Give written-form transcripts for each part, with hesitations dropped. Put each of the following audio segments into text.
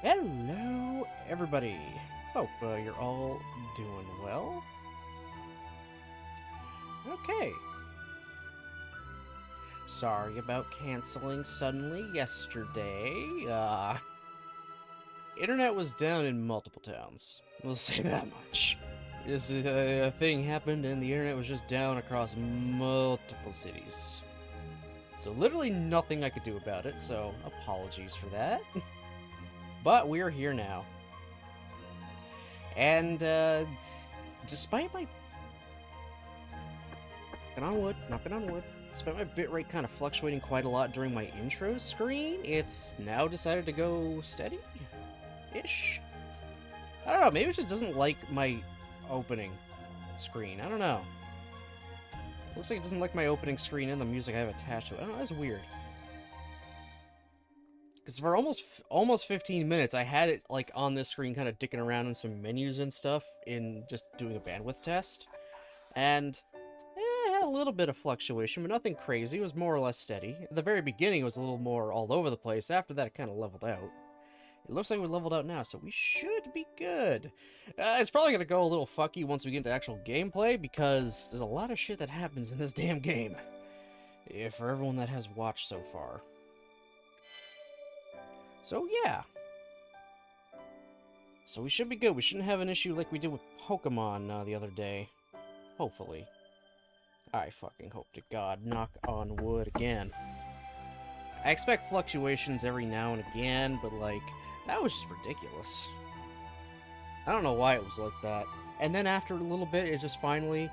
Hello, everybody. Hope you're all doing well. Okay. Sorry about canceling suddenly yesterday. Internet was down in multiple towns. We'll say that much. This a thing happened and the internet was just down across multiple cities. So literally nothing I could do about it, so apologies for that. But we're here now. And, despite my... knocking on wood, despite my bitrate kind of fluctuating quite a lot during my intro screen, it's now decided to go steady-ish. I don't know, maybe it just doesn't like my opening screen. I don't know. Looks like it doesn't like my opening screen and the music I have attached to it. I don't know, that's weird. Because for almost 15 minutes, I had it like on this screen kind of dicking around in some menus and stuff in just doing a bandwidth test. And it had a little bit of fluctuation, but nothing crazy. It was more or less steady. At the very beginning, it was a little more all over the place. After that, it kind of leveled out. It looks like we leveled out now, so we should be good. It's probably going to go a little fucky once we get into actual gameplay, because there's a lot of shit that happens in this damn game. Yeah, for everyone that has watched so far. So, yeah. So we should be good. We shouldn't have an issue like we did with Pokemon the other day. Hopefully. I fucking hope to God. Knock on wood again. I expect fluctuations every now and again, but, like, that was just ridiculous. I don't know why it was like that. And then after a little bit, it just finally,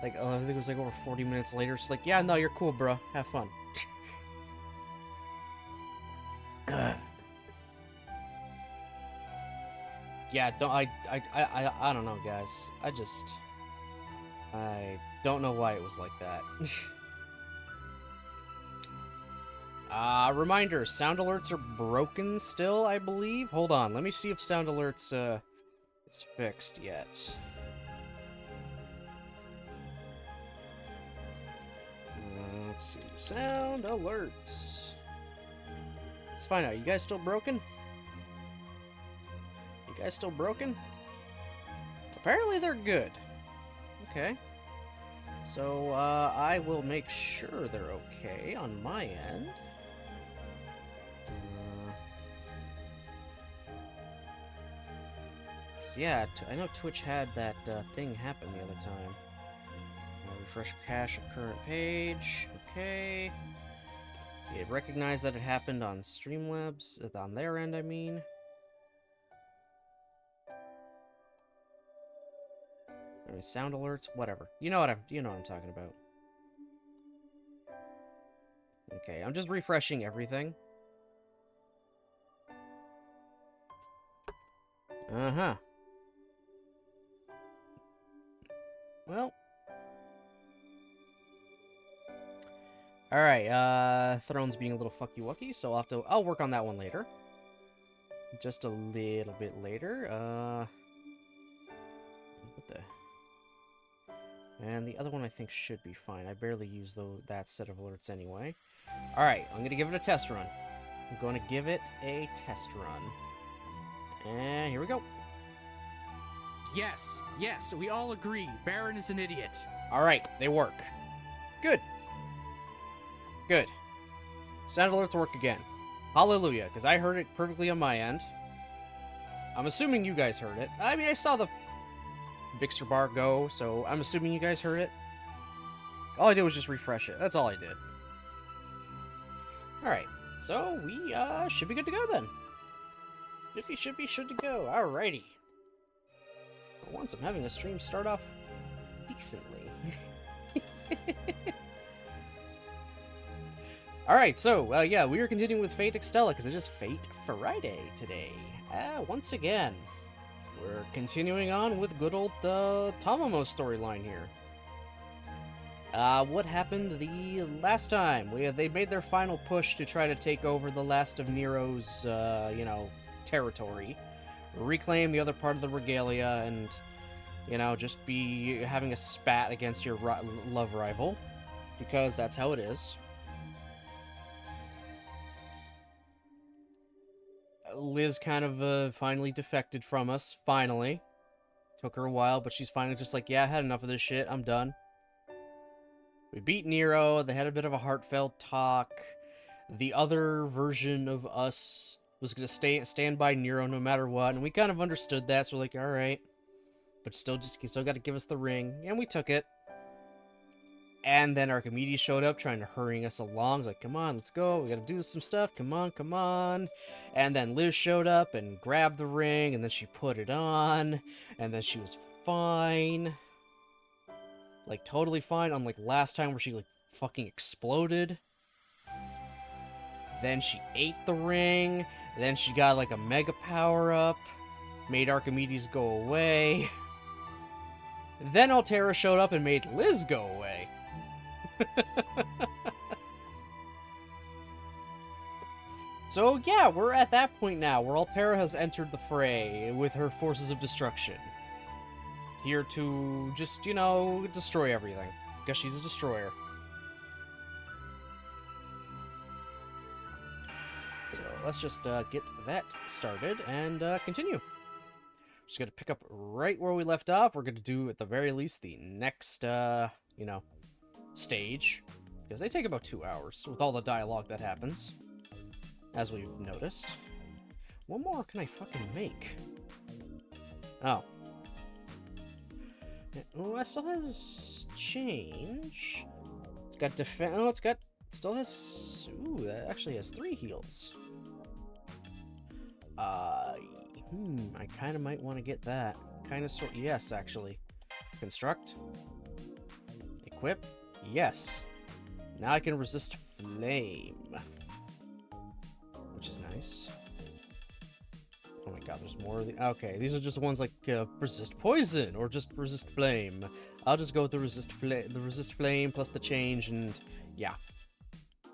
like, I think it was like over 40 minutes later, it's like, yeah, no, you're cool, bro. Have fun. Yeah, I don't know, guys. I don't know why it was like that. Reminder, sound alerts are broken still, I believe. Hold on, let me see if sound alerts, it's fixed yet. Let's see, sound alerts. Let's find out, you guys still broken? You guys still broken? Apparently they're good. Okay. So, I will make sure they're okay on my end. Yeah, I know Twitch had that thing happen the other time. Refresh cache of current page. Okay. It recognized that it happened on Streamlabs, on their end, I mean. I mean, sound alerts, whatever. You know what I'm talking about. Okay, I'm just refreshing everything. Uh-huh. Well. Alright, Throne's being a little fucky-wucky, so I'll work on that one later. Just a little bit later. What the... And the other one I think should be fine. I barely use that set of alerts anyway. Alright, I'm gonna give it a test run. I'm going to give it a test run. And here we go. Yes, we all agree. Baron is an idiot. Alright, they work. Good. Good. Sound alerts work again. Hallelujah, because I heard it perfectly on my end. I'm assuming you guys heard it. I mean, I saw the Bixter bar go, so I'm assuming you guys heard it. All I did was just refresh it. That's all I did. Alright, so we should be good to go then. Should be to go. Alrighty. For once, I'm having a stream start off decently. Alright, so, yeah, we are continuing with Fate Extella, because it's just Fate Friday today. Once again, we're continuing on with good old Tamamo storyline here. What happened the last time? They made their final push to try to take over the last of Nero's, territory. Reclaim the other part of the regalia and, just be having a spat against your love rival. Because that's how it is. Liz kind of finally defected from us. Finally. Took her a while, but she's finally just like, yeah, I had enough of this shit. I'm done. We beat Nero. They had a bit of a heartfelt talk. The other version of us was going to stand by Nero no matter what, and we kind of understood that, so we're like, alright. But still got to give us the ring, and we took it. And then Archimedes showed up, trying to hurry us along. He's like, come on, let's go. We gotta do some stuff. Come on, come on. And then Liz showed up and grabbed the ring, and then she put it on. And then she was fine. Like, totally fine, unlike last time where she, like, fucking exploded. Then she ate the ring. Then she got, like, a mega power-up. Made Archimedes go away. Then Altera showed up and made Liz go away. So yeah, we're at that point now where Altera has entered the fray with her forces of destruction. Here to just, you know, destroy everything. Because she's a destroyer. So let's just get that started and continue. Just gonna pick up right where we left off. We're gonna do, at the very least, the next, you know, stage. Because they take about 2 hours with all the dialogue that happens. As we've noticed. What more can I fucking make? Oh. Oh, that still has change. It's got defense. Oh, still has. Ooh, that actually has 3 heals. I kind of might want to get that. Yes, actually. Construct. Equip. Yes. Now I can resist flame. Which is nice. Oh my god, there's more of the... Okay, these are just ones like resist poison or just resist flame. I'll just go with the resist flame plus the change, and yeah.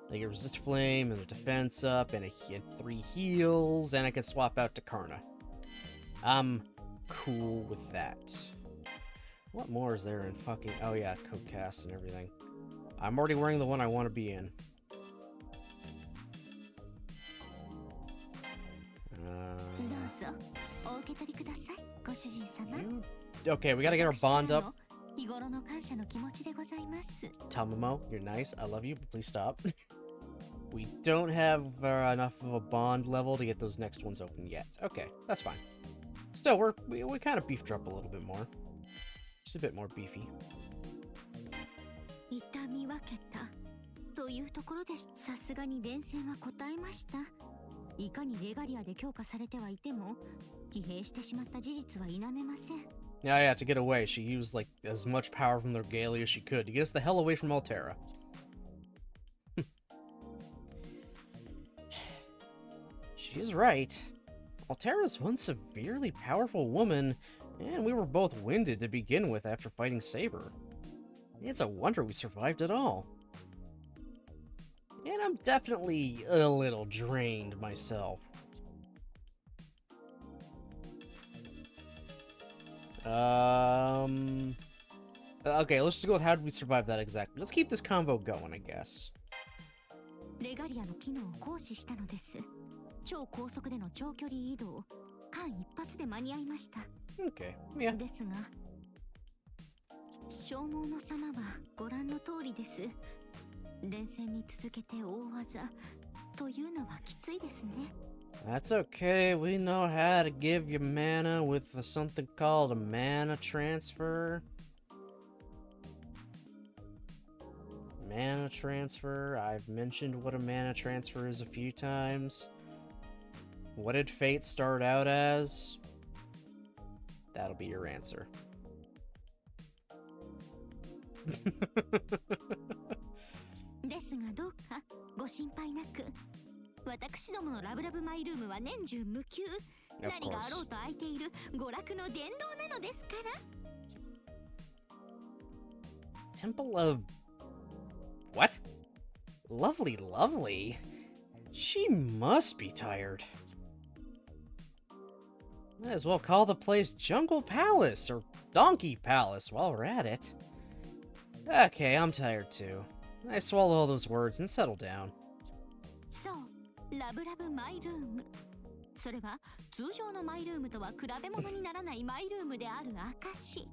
I get resist flame and the defense up and 3 heals, and I can swap out to Karna. I'm cool with that. What more is there in fucking... Oh yeah, code casts and everything. I'm already wearing the one I want to be in. Okay, we gotta get our bond up. Tamamo, you're nice. I love you, but please stop. We don't have enough of a bond level to get those next ones open yet. Okay, that's fine. Still, we kind of beefed her up a little bit more. Just a bit more beefy. Yeah, to get away, she used like as much power from the regalia as she could to get us the hell away from Altera. She's right. Altera's one severely powerful woman, and we were both winded to begin with after fighting Saber. It's a wonder we survived at all. And I'm definitely a little drained myself. Okay, let's just go with how did we survive that exactly. Let's keep this convo going, I guess. Okay, yeah. That's okay, we know how to give you mana with something called a mana transfer. Mana transfer, I've mentioned what a mana transfer is a few times. What did Fate start out as? That'll be your answer. Temple of... What? Lovely, lovely? She must be tired. Might as well call the place Jungle Palace or Donkey Palace while we're at it. Okay, I'm tired too. I swallow all those words and settle down. それは通常のマイルームとは比べ物にならないマイルームである証。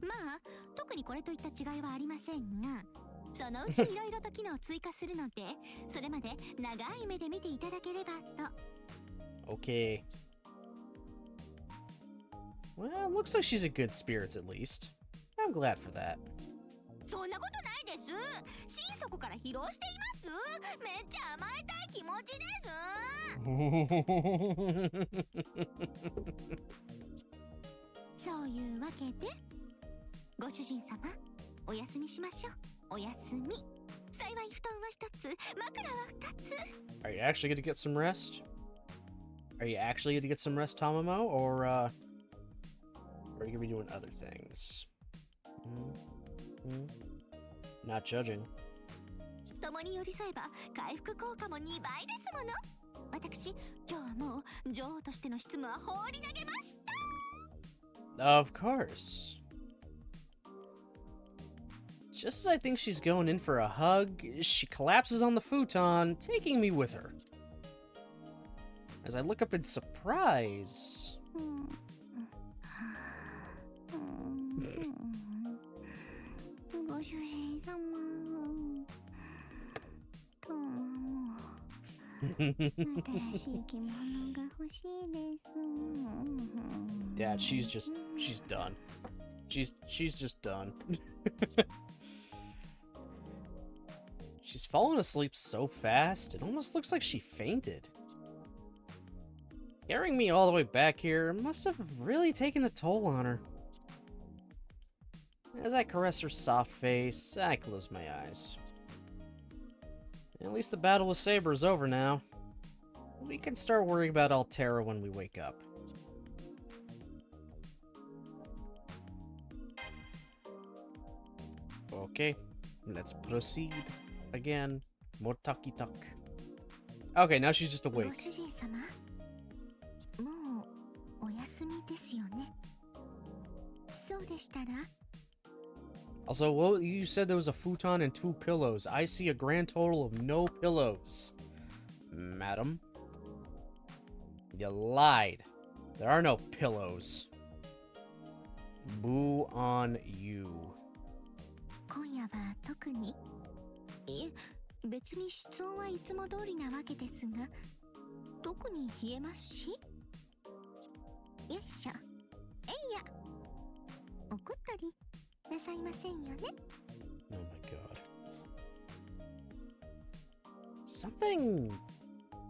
まあ特にこれといった違いはありませんが、そのうちいろいろと機能を追加するので、それまで長い目で見ていただければと。 Okay. Well, looks like she's in good spirits at least. I'm glad for that. そんなことないです。心底から疲労しています。めっちゃ甘えたい気持ちです。そういうわけで、ご主人様、お休みしましょう。お休み。幸い布団は一つ、枕は二つ。 Are you actually going to get some rest? Are you actually going to get some rest, Tamamo? Or are you going to be doing other things? Not judging. 共に寄り添えば回復効果も2倍ですもの。私、今日はもう女王としての執務は放り投げました。 Of course. Just as I think she's going in for a hug, she collapses on the futon, taking me with her. As I look up in surprise... ご主人様、どうも。新しい着物が欲しいです。Yeah, she's done. She's just done. She's fallen asleep so fast, it almost looks like she fainted. Carrying me all the way back here must have really taken a toll on her. As I caress her soft face, I close my eyes. At least the battle with Saber is over now. We can start worrying about Altera when we wake up. Okay, let's proceed. Again, more taki-tak. Okay, now she's just ご awake. 主人様、もうお休みですよね。そうでしたら。 Also, well, you said there was a futon and 2 pillows. I see a grand total of no pillows. Madam. You lied. There are no pillows. Boo on you. 今夜は特に、いえ、別に室温はいつも通りなわけですが、特に冷えますし。よいしょ。えいや。怒ったりなさいませんよね。 Oh my god. Something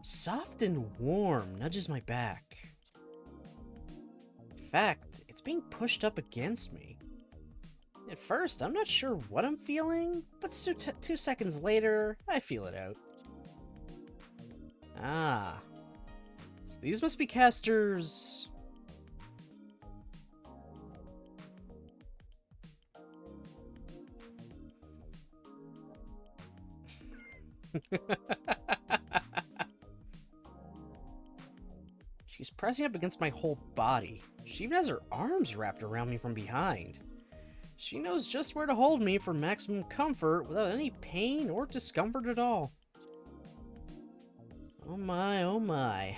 soft and warm nudges my back. In fact, it's being pushed up against me. At first, I'm not sure what I'm feeling, but 2 seconds later, I feel it out. Ah. So these must be casters... She's pressing up against my whole body. She even has her arms wrapped around me from behind. She knows just where to hold me for maximum comfort without any pain or discomfort at all. Oh my, oh my.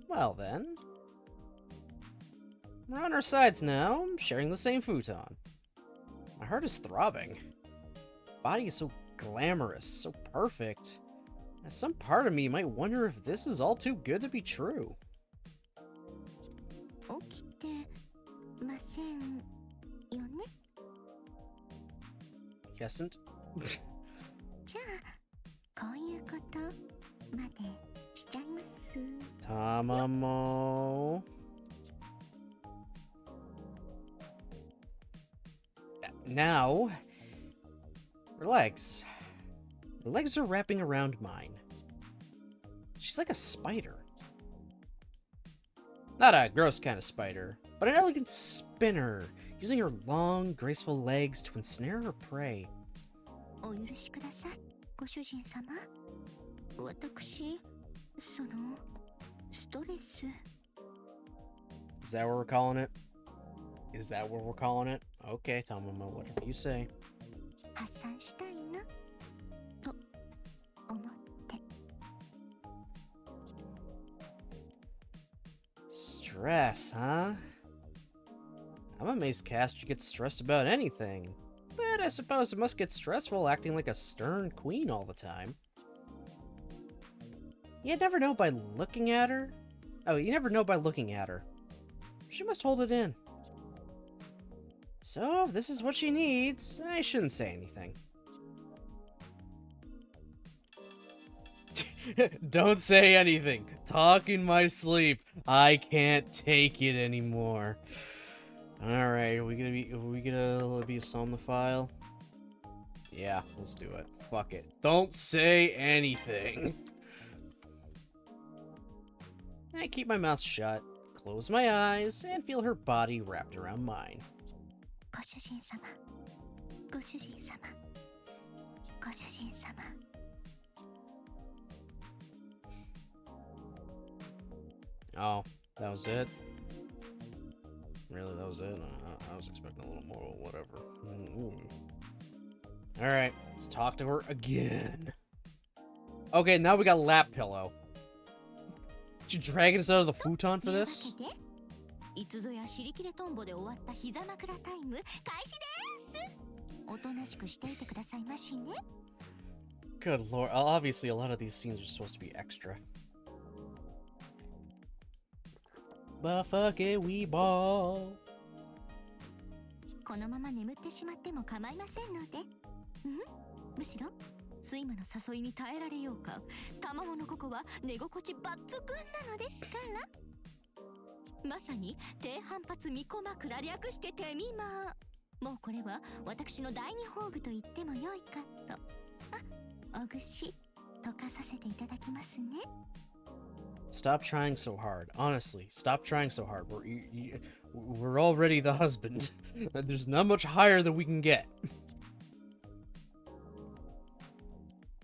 Well then. We're on our sides now, sharing the same futon. My heart is throbbing. Body is so glamorous, so perfect. And some part of me might wonder if this is all too good to be true. 起きてませんよね。 Yesn't? じゃあこういうことまでしちゃいます。 Tamamo. Now, her legs. Her legs are wrapping around mine. She's like a spider. Not a gross kind of spider, but an elegant spinner, using her long, graceful legs to ensnare her prey. お許しください、ご主人様。私、そのストレス。 Is that what we're calling it? Is that what we're calling it? Okay, Tamamo, whatever you say. 発散したいなと思って。Stress, huh? I'm amazed Castor gets stressed about anything. But I suppose it must get stressful acting like a stern queen all the time. You never know by looking at her. Oh, you never know by looking at her. She must hold it in. So, if this is what she needs, I shouldn't say anything. Don't say anything. Talk in my sleep. I can't take it anymore. Alright, are we gonna be somnified? Yeah, let's do it. Fuck it. Don't say anything. I keep my mouth shut, close my eyes, and feel her body wrapped around mine. ご主人様、ご主人様、ご主人様。Oh, that was it? Really, that was it? I was expecting a little more, whatever. Alright, let's talk to her again. Okay, now we got lap pillow. Did you drag us out of the futon for this? いつぞや尻切れトンボで終わった膝枕タイム開始です。おとなしくしていてくださいましね。Good lord, obviously a lot of these scenes are supposed to be extra. But fuck it, we ball. このまま眠ってしまっても構いませんので。むしろ睡魔の誘いに耐えられようか。卵のココは寝心地抜群なのですから。まさに低反発巫女枕略してテミマー。もうこれは私の第二宝具と言っても良いかと。あ、おぐし溶かさせていただきますね。Stop trying so hard. Honestly, stop trying so hard. We're already the husband. There's not much higher than we can get.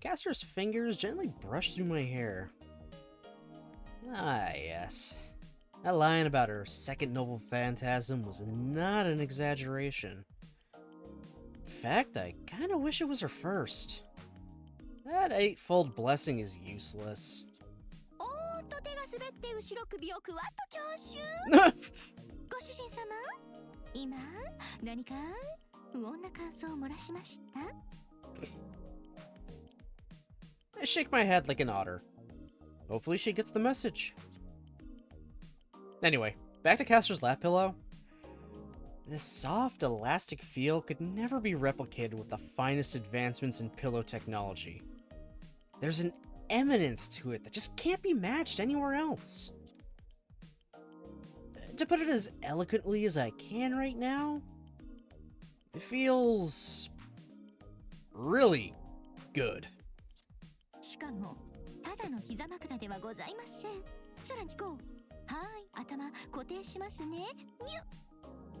Castor's fingers gently brush through my hair. Ah, yes. That line about her second noble phantasm was not an exaggeration. In fact, I kinda wish it was her first. That eightfold blessing is useless. 手が滑って後ろ首をクワッと強襲。ご主人様、今何か不穏な感想を漏らしました？ I shake my head like an otter. Hopefully she gets the message. Anyway, back to Castor's lap pillow. This soft, elastic feel could never be replicated with the finest advancements in pillow technology. There's an eminence to it that just can't be matched anywhere else. To put it as eloquently as I can right now, it feels really good. しかもただの膝枕ではございません。さらにこう、はい、頭固定しますね。にゅ。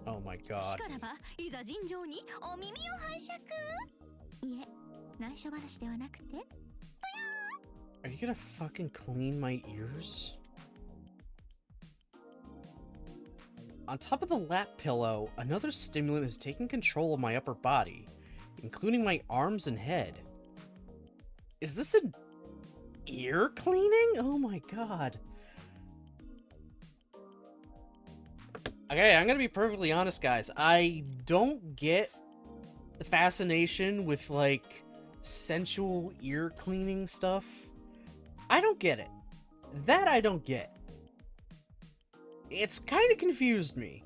Oh my god. しからばいざ尋常にお耳を拝借。いえ、内緒話ではなくて。Are you gonna fucking clean my ears? On top of the lap pillow, another stimulant is taking control of my upper body, including my arms and head. Is this an ear cleaning? Oh my god. Okay, I'm gonna be perfectly honest, guys. I don't get the fascination with, like, sensual ear cleaning stuff. I don't get it. That I don't get. It's kind of confused me.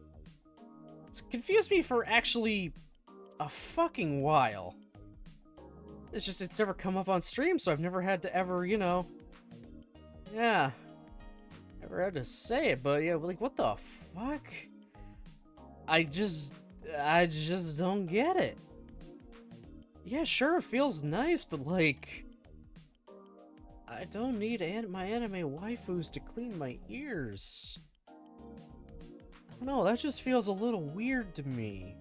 It's confused me for actually a fucking while. It's just, it's never come up on stream, so I've never had to ever, you know... Yeah. Never had to say it, but yeah, like, what the fuck? I just don't get it. Yeah, sure, it feels nice, but like... I don't need my anime waifus to clean my ears. I don't know, that just feels a little weird to me.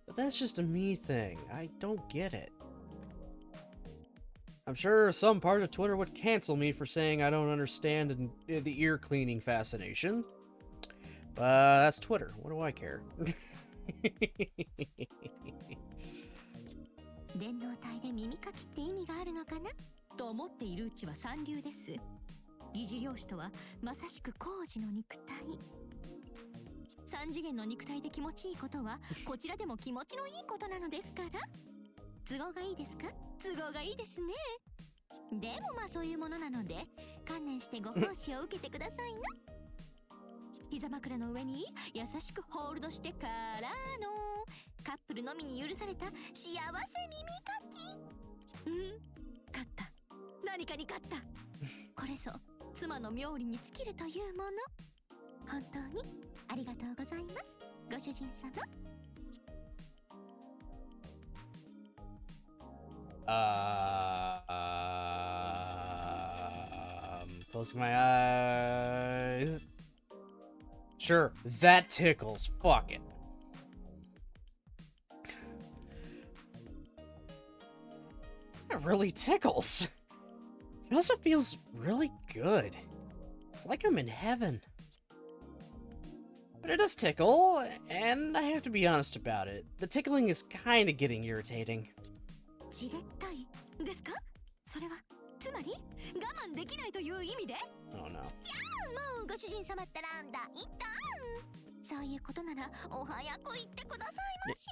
But that's just a me thing. I don't get it. I'm sure some part of Twitter would cancel me for saying I don't understand the ear cleaning fascination. But that's Twitter. What do I care? 電動体で耳かきって意味があるのかなと思っているうちは三流です。疑似漁師とはまさしく工事の肉体。3次元の肉体で気持ちいいことはこちらでも気持ちのいいことなのですから。都合がいいですか？都合がいいですね。でもまあそういうものなので観念してご奉仕を受けてくださいな。膝枕の上に優しくホールドしてからのカップルのみに許された幸せ耳かき。勝った。何かに勝った。これぞ妻の妙利に尽きるというもの。本当にありがとうございます、ご主人様。Closing my eyes. Sure, that tickles. Fuck it. It really tickles. It also feels really good. It's like I'm in heaven. But it does tickle, and I have to be honest about it. The tickling is kind of getting irritating. じれったいですか？それはつまり我慢できないという意味で？ Oh no. じゃあもうご主人様ったら大胆。そういうことならお早く言ってくださいまし。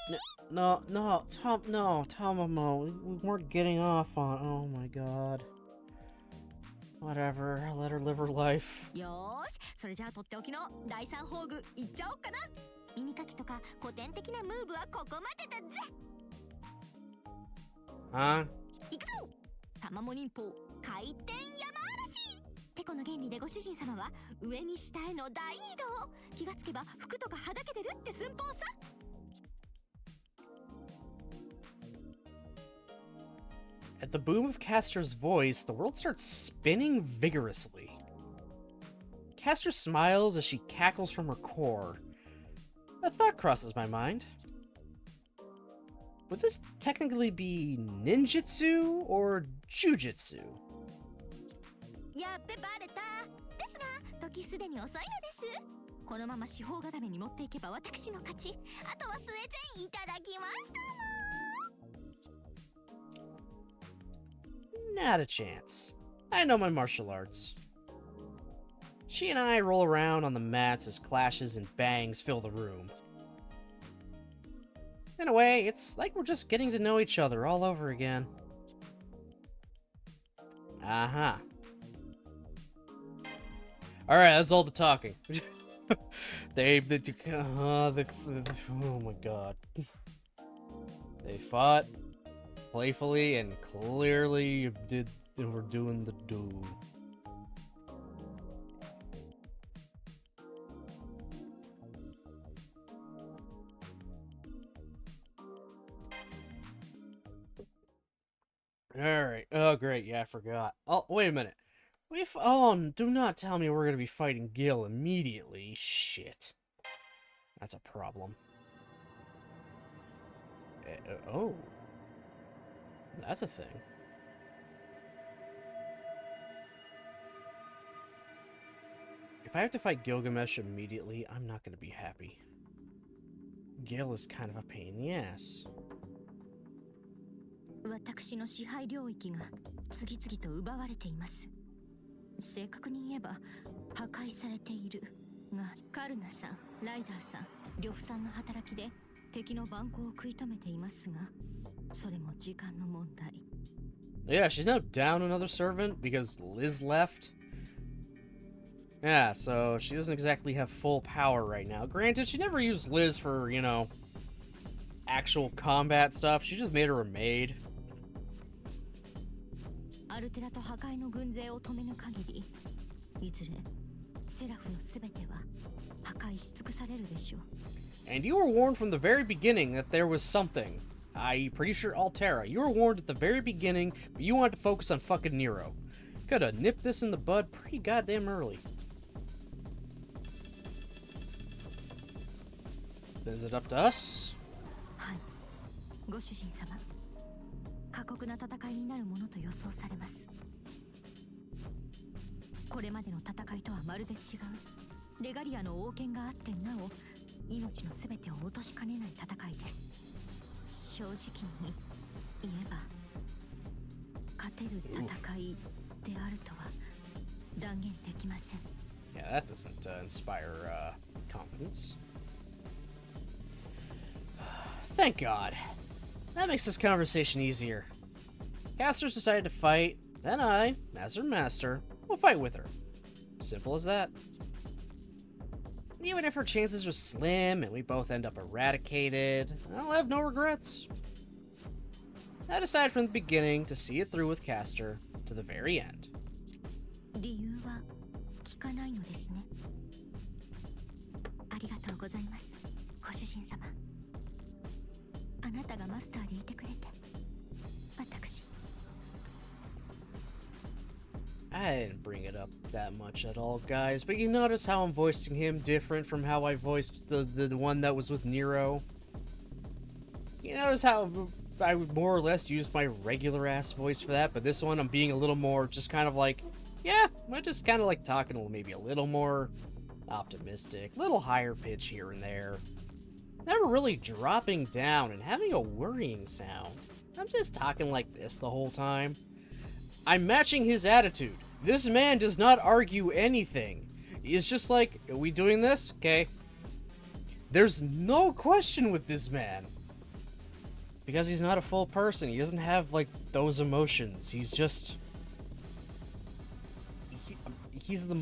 No, Tomomo, we weren't getting off on. Oh my god. Whatever, let her live her life. よーし、それじゃあとっておきの第3宝具いっちゃおうかな。耳かきとか古典的なムーブはここまでだぜ。Huh? 行くぞ。玉も忍法回転山嵐。てこの原理でご主人様は上に下への大移動。気がつけば服とかはだけてるって寸法さ。At the boom of Castor's voice, the world starts spinning vigorously. Castor smiles as she cackles from her core. A thought crosses my mind. Would this technically be ninjutsu or jujutsu? やっべバレた。ですが時すでに遅いのです。このまま四方固めに持っていけば私の勝ち。あとは末前いただきますとも。Not a chance. I know my martial arts. She and I roll around on the mats as clashes and bangs fill the room. In a way, it's like we're just getting to know each other all over again. Aha. Alright, that's all the talking. Oh my god. They fought playfully and clearly were doing the do. Alright. Oh, great. Yeah, I forgot. Oh, wait a minute. Oh, do not tell me we're going to be fighting Gil immediately. Shit. That's a problem. Oh. That's a thing. If I have to fight Gilgamesh immediately, I'm not going to be happy. Gil is kind of a pain in the ass. 私の支配領域が次々と奪われています。正確に言えば破壊されているが、カルナさん、ライダーさん、呂布さんの働きで敵の蛮行を食い止めていますが、それも時間の問題。Yeah, she's now down another servant because Liz left. Yeah, so she doesn't exactly have full power right now. Granted, she never used Liz for, you know, actual combat stuff. She just made her a maid. アルテラと破壊の軍勢を止めぬ限り、いずれセラフのすべては破壊し尽くされるでしょう。And you were warned from the very beginning that there was something. I'm pretty sure Altera. You were warned at the very beginning, but you wanted to focus on fucking Nero. Coulda nipped this in the bud pretty goddamn early. Is it up to us? はい、ご主人様。過酷な戦いになるものと予想されます。これまでの戦いとはまるで違うレガリアの王権があってなお命のすべてを落としかねない戦いです。正直に言えば勝てる戦いであるとは断断言できません。 Yeah, that doesn't inspire confidence. Thank God. That makes this conversation easier. Casters decided to fight, then I, as her master, will fight with her. Simple as that. Even if her chances are slim and we both end up eradicated, I'll have no regrets. I decided from the beginning to see it through with Caster to the very end. 理由は聞かないのですね。ありがとうございます、ご主人様。あなたがマスターでいてくれて、私。I didn't bring it up that much at all, guys, but you notice how I'm voicing him different from how I voiced the one that was with Nero? You notice how I would more or less use my regular-ass voice for that, but this one I'm being a little more just kind of like, yeah, I'm just kind of like talking maybe a little more optimistic, little higher pitch here and there. Never really dropping down and having a worrying sound. I'm just talking like this the whole time. I'm matching his attitude. This man does not argue anything. He's just like, are we doing this? Okay. There's no question with this man. Because he's not a full person. He doesn't have, like, those emotions. He's just... He's the...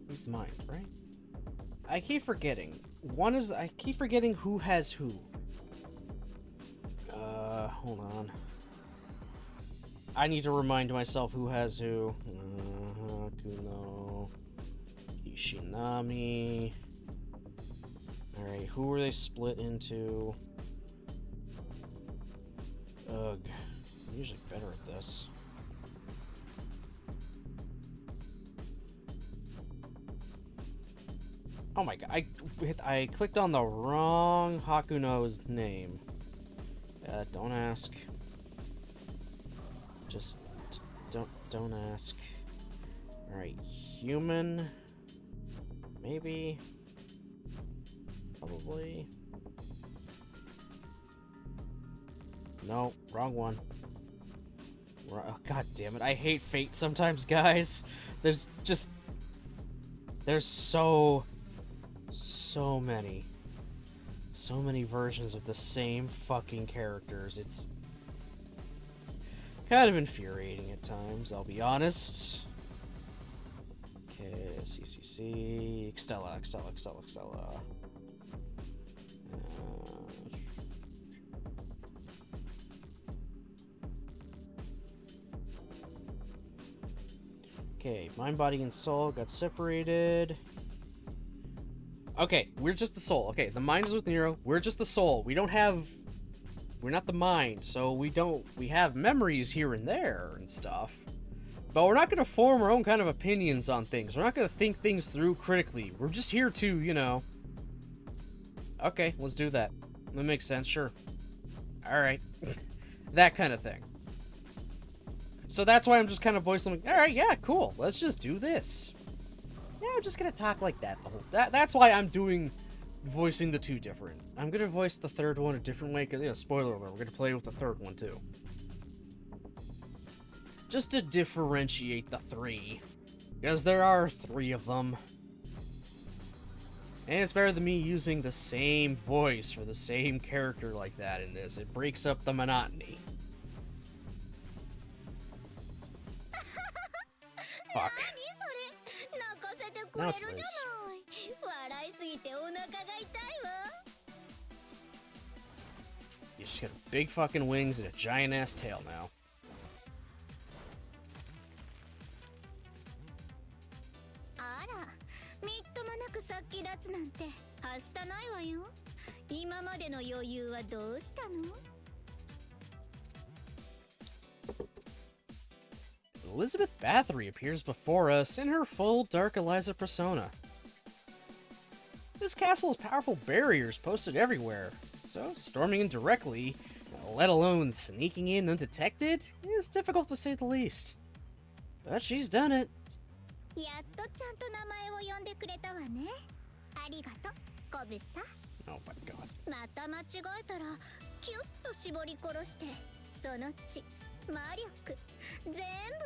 He's the mind, right? I keep forgetting. I keep forgetting who has who. Hold on. I need to remind myself who has who. Hakuno. Ishinami. Alright, who were they split into? Ugh. I'm usually better at this. Oh my god, I clicked on the wrong Hakuno's name. Don't ask. Just don't ask. Alright, human. Maybe. Probably. No, wrong one. Oh, god damn it, I hate fate sometimes, guys. There's so many versions of the same fucking characters. It's kind of infuriating at times, I'll be honest. Okay, CCC, Extella. Okay, mind, body, and soul got separated. Okay, we're just the soul. Okay, the mind is with Nero. We're just the soul. We're not the mind, so we have memories here and there and stuff. But we're not going to form our own kind of opinions on things. We're not going to think things through critically. We're just here to, you know. Okay, let's do that. That makes sense, sure. Alright. That kind of thing. So that's why I'm just kind of voicing like, alright, yeah, cool. Let's just do this. Yeah, I'm just gonna talk like that the whole... That's why I'm voicing the two different. I'm gonna voice the third one a different way, because, spoiler alert, we're gonna play with the third one, too. Just to differentiate the three. Because there are three of them. And it's better than me using the same voice for the same character like that in this. It breaks up the monotony. Fuck. Now it's Liz. Yeah, she's got big fucking wings and a giant ass tail now. Elizabeth Bathory appears before us in her full Dark Eliza persona. This castle has powerful barriers posted everywhere, so storming in directly, let alone sneaking in undetected, is difficult to say the least. But she's done it. Oh my god. その血魔力全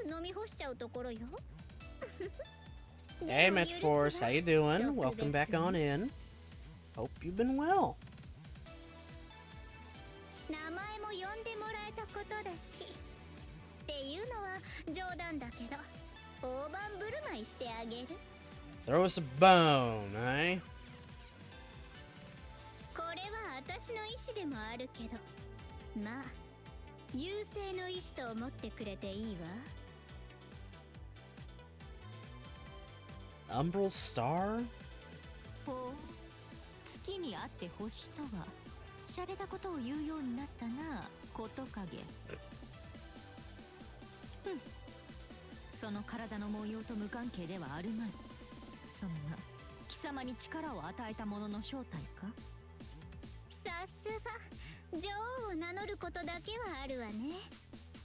部飲み干しちゃうところよ。 Hey, Metforce, how you doing? Welcome back on in. Hope you've been well. 名前も呼んでもらえたことだし、っていうのは冗談だけど大盤振る舞いしてあげる。 Throw us a bone, eh? これは私の意思でもあるけど、まあ優勢の意志と思ってくれていいわ。 Umbral star? ほう、月にあって星とは洒落たことを言うようになったな、こと影。その体の模様と無関係ではあるまい。そんな貴様に力を与えた者の正体か。さすが女王を名乗ることだけはあるわね。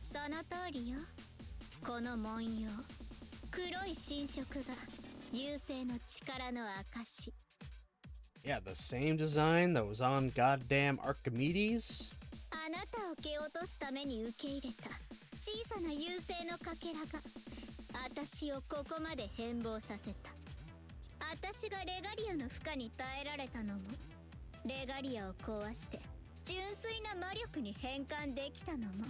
その通りよ。この文様、黒い侵食が優勢の力の証。 Yeah, the same design that was on goddamn Archimedes? あなたを蹴落とすために受け入れた小さな優勢のかけらが私をここまで変貌させた。私がレガリアの負荷に耐えられたのも、レガリアを壊して純粋な魔力に変換できたのも、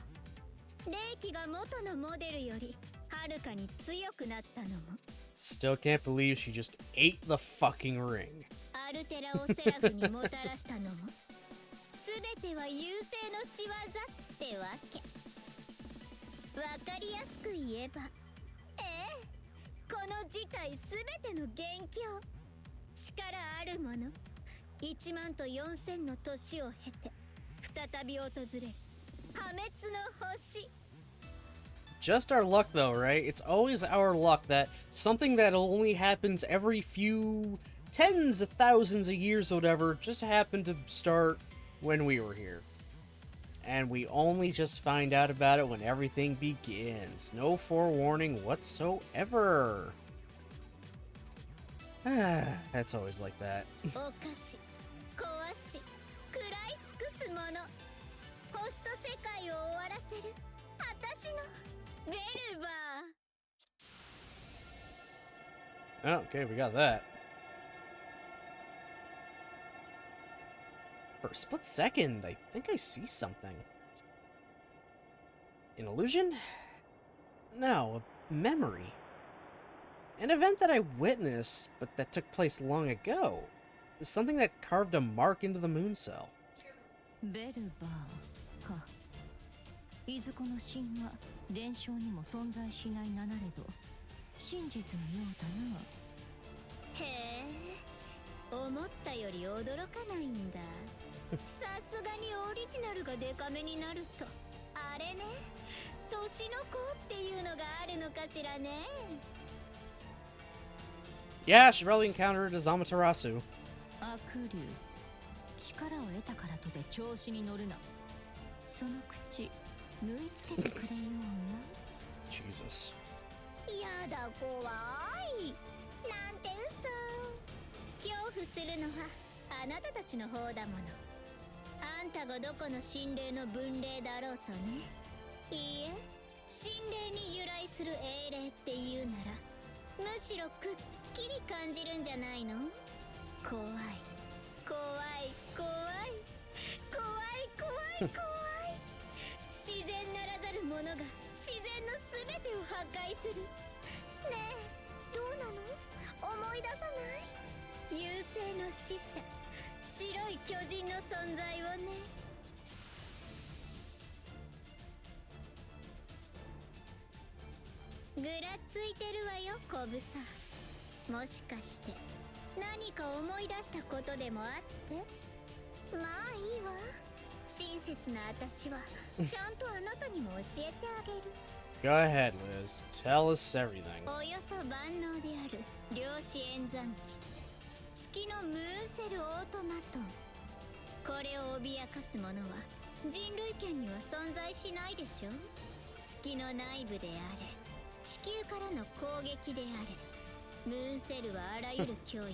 霊気が元のモデルよりはるかに強くなったのも、 Still can't believe she just ate the fucking ring. アルテラをセラフにもたらしたのも、全ては優勢の仕業ってわけ。わかりやすく言えば、この事態すべての元凶。力あるもの1万と4000の年を経て再び訪れる破滅の星。 Just our luck, though, right? It's always our luck that something that only happens every few tens of thousands of years or whatever just happened to start when we were here. And we only just find out about it when everything begins. No forewarning whatsoever. That's always like that. おかし壊し食らい尽くすもの、星と世界を終わらせる私のベルバー。 Oh, okay, we got that. For a split second, I think I see something. An illusion? No, a memory. An event that I witnessed, but that took place long ago. Something that carved a mark into the moon cell. ベルバーか。いずこの神話伝承にも存在しない名なれど真実のようだな。へえ、思ったより驚かないんだ。さすがにオリジナルがデカめになると、あれね、年の子っていうのがあるのかしらね。 Yeah, she probably encountered as Amaterasu. 悪竜、力を得たからとて調子に乗るな。その口縫い付けてくれような。Jesus. やだ怖い。なんて嘘。恐怖するのはあなたたちの方だもの。あんたがどこの神霊の分霊だろうとね。いいえ、神霊に由来する英霊っていうなら、むしろくっきり感じるんじゃないの。怖い怖い怖い怖い怖い怖い。自然ならざるものが自然の全てを破壊する。ねえ、どうなの？思い出さない？優勢の使者、白い巨人の存在をね。ぐらついてるわよ、小豚。もしかして何か思い出したことでもあって？まあいいわ。親切な私はちゃんとあなたにも教えてあげる。 Go ahead, Liz. Tell us everything. およそ万能である量子演算機、月のムーンセルオートマトン。これを脅かすものは人類圏には存在しないでしょ。月の内部であれ、地球からの攻撃であれ、ムーンセルはあらゆる脅威を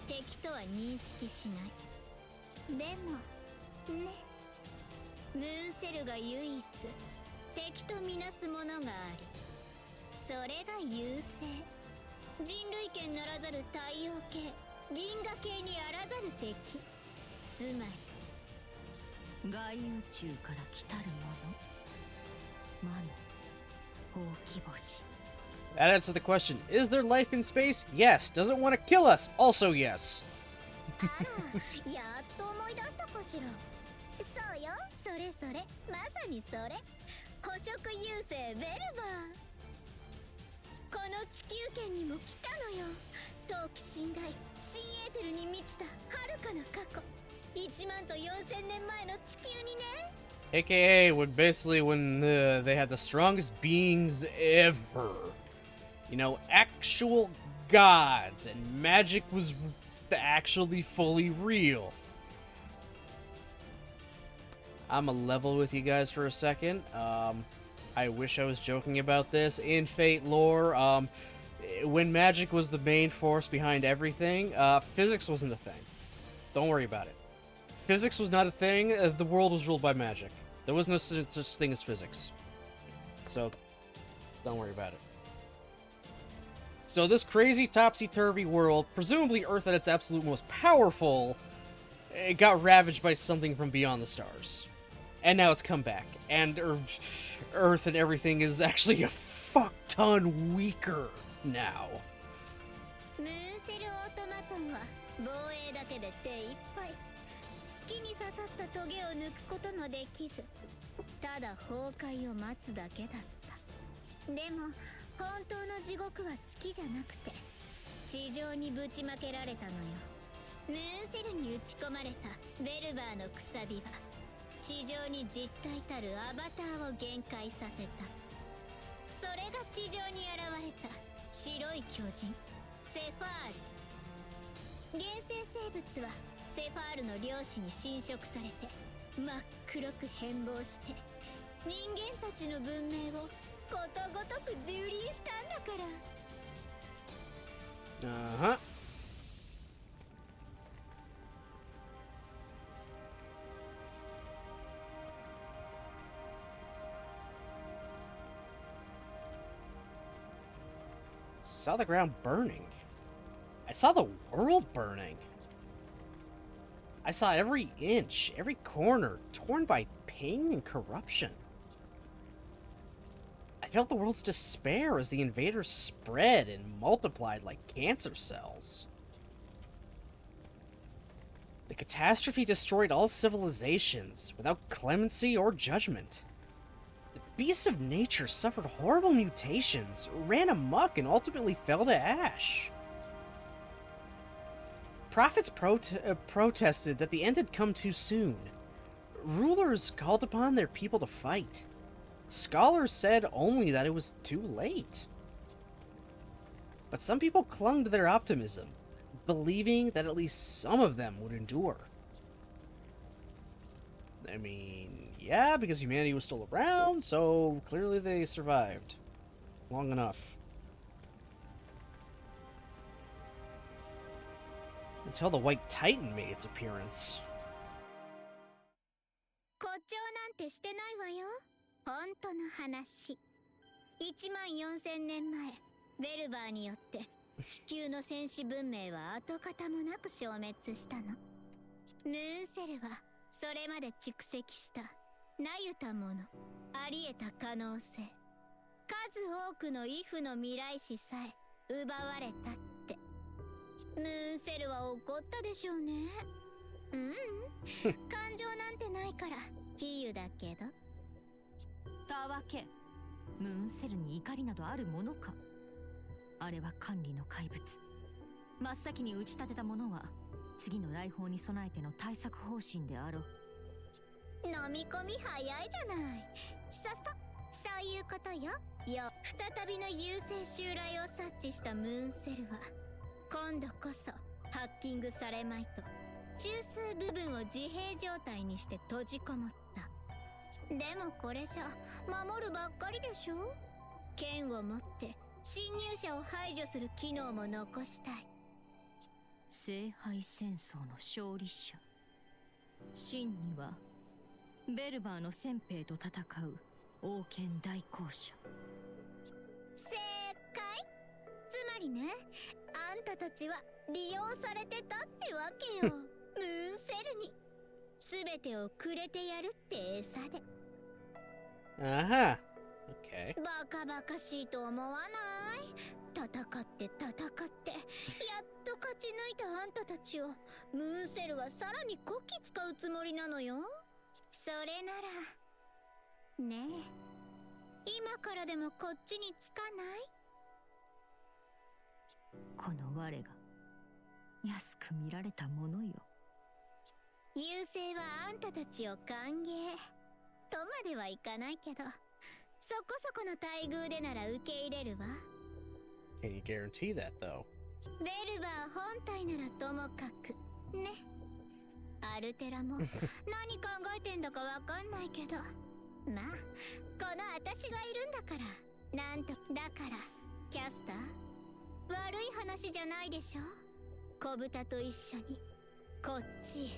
敵とは認識しない。でもね、ムーンセルが唯一敵とみなすものがあり、それが優勢。人類圏ならざる太陽系、銀河系にあらざる敵。つまり外宇宙から来たるもの、魔のほうき星。 That answers the question. Is there life in space? Yes. Does it want to kill us? Also yes. あら、やっと思い出したかしら。そうよ、それそれ、まさにそれ。捕食優勢ベルバー。この地球圏にも来たのよ。冬季深海、新エーテルに満ちた遥かな過去。1万と4000年前の地球にね。AKA when they had the strongest beings ever. You know, actual gods, and magic was actually fully real. I'm a level with you guys for a second. I wish I was joking about this. In Fate lore, when magic was the main force behind everything, physics wasn't a thing. Don't worry about it. Physics was not a thing. The world was ruled by magic. There was no such thing as physics. So, don't worry about it. So this crazy topsy-turvy world, presumably Earth at its absolute most powerful, it got ravaged by something from beyond the stars. And now it's come back. And Earth and everything is actually a fuck-ton weaker now. ムーンセルオートマトンは防衛だけで手一杯。月に刺さったトゲを抜くこともできず、ただ崩壊を待つだけだった。でも本当の地獄は月じゃなくて地上にぶちまけられたのよ。ムーンセルに打ち込まれたベルバーのくさびは地上に実体たるアバターを限界させた。それが地上に現れた白い巨人セファール。原生生物はセファールの領主に侵食されて真っ黒く変貌して、人間たちの文明をことごとく蹂躙したんだから。Uh-huh. Saw the ground burning. I saw the world burning. I saw every inch, every corner torn by pain and corruption. I felt the world's despair as the invaders spread and multiplied like cancer cells. The catastrophe destroyed all civilizations without clemency or judgment. The beasts of nature suffered horrible mutations, ran amok, and ultimately fell to ash. Prophets protested that the end had come too soon. Rulers called upon their people to fight. Scholars said only that it was too late. But some people clung to their optimism, believing that at least some of them would endure. I mean, yeah, because humanity was still around, so clearly they survived. Long enough. Until the White Titan made its appearance. 誇張なんてしてないわよ。本当の話。1万4000年前、ベルバーによって地球の戦士文明は跡形もなく消滅したの。ムーンセルはそれまで蓄積したなゆたもの、あり得た可能性、数多くのイフの未来史さえ奪われたって。ムーンセルは怒ったでしょうね。感情なんてないから比喩だけど。たわけ、ムーンセルに怒りなどあるものか。あれは管理の怪物。真っ先に打ち立てたものは次の来訪に備えての対策方針であろう。飲み込み早いじゃない。そういうことよ。再びの優勢襲来を察知したムーンセルは今度こそハッキングされまいと中枢部分を自閉状態にして閉じこもった。でもこれじゃ守るばっかりでしょ。剣を持って侵入者を排除する機能も残したい。聖杯戦争の勝利者、真にはベルバーの先兵と戦う王権代行者。正解。つまりね、あんたたちは利用されてたってわけよ。ムーンセルに全てをくれてやるって餌で。Uh-huh. Okay. バカバカしいと思わない？戦って戦ってやっと勝ち抜いたあんたたちをムーンセルはさらにこき使うつもりなのよ。それならねえ、今からでもこっちにつかない？この我が安く見られたものよ。優勢はあんたたちを歓迎とまではいかないけど、そこそこの待遇でなら受け入れるわ。Can you guarantee that, though? ベルバー本体ならともかくね。アルテラも何考えてんだかわかんないけど、まあこの私がいるんだからなんと。だからキャスター、悪い話じゃないでしょ。小豚と一緒にこっちへ。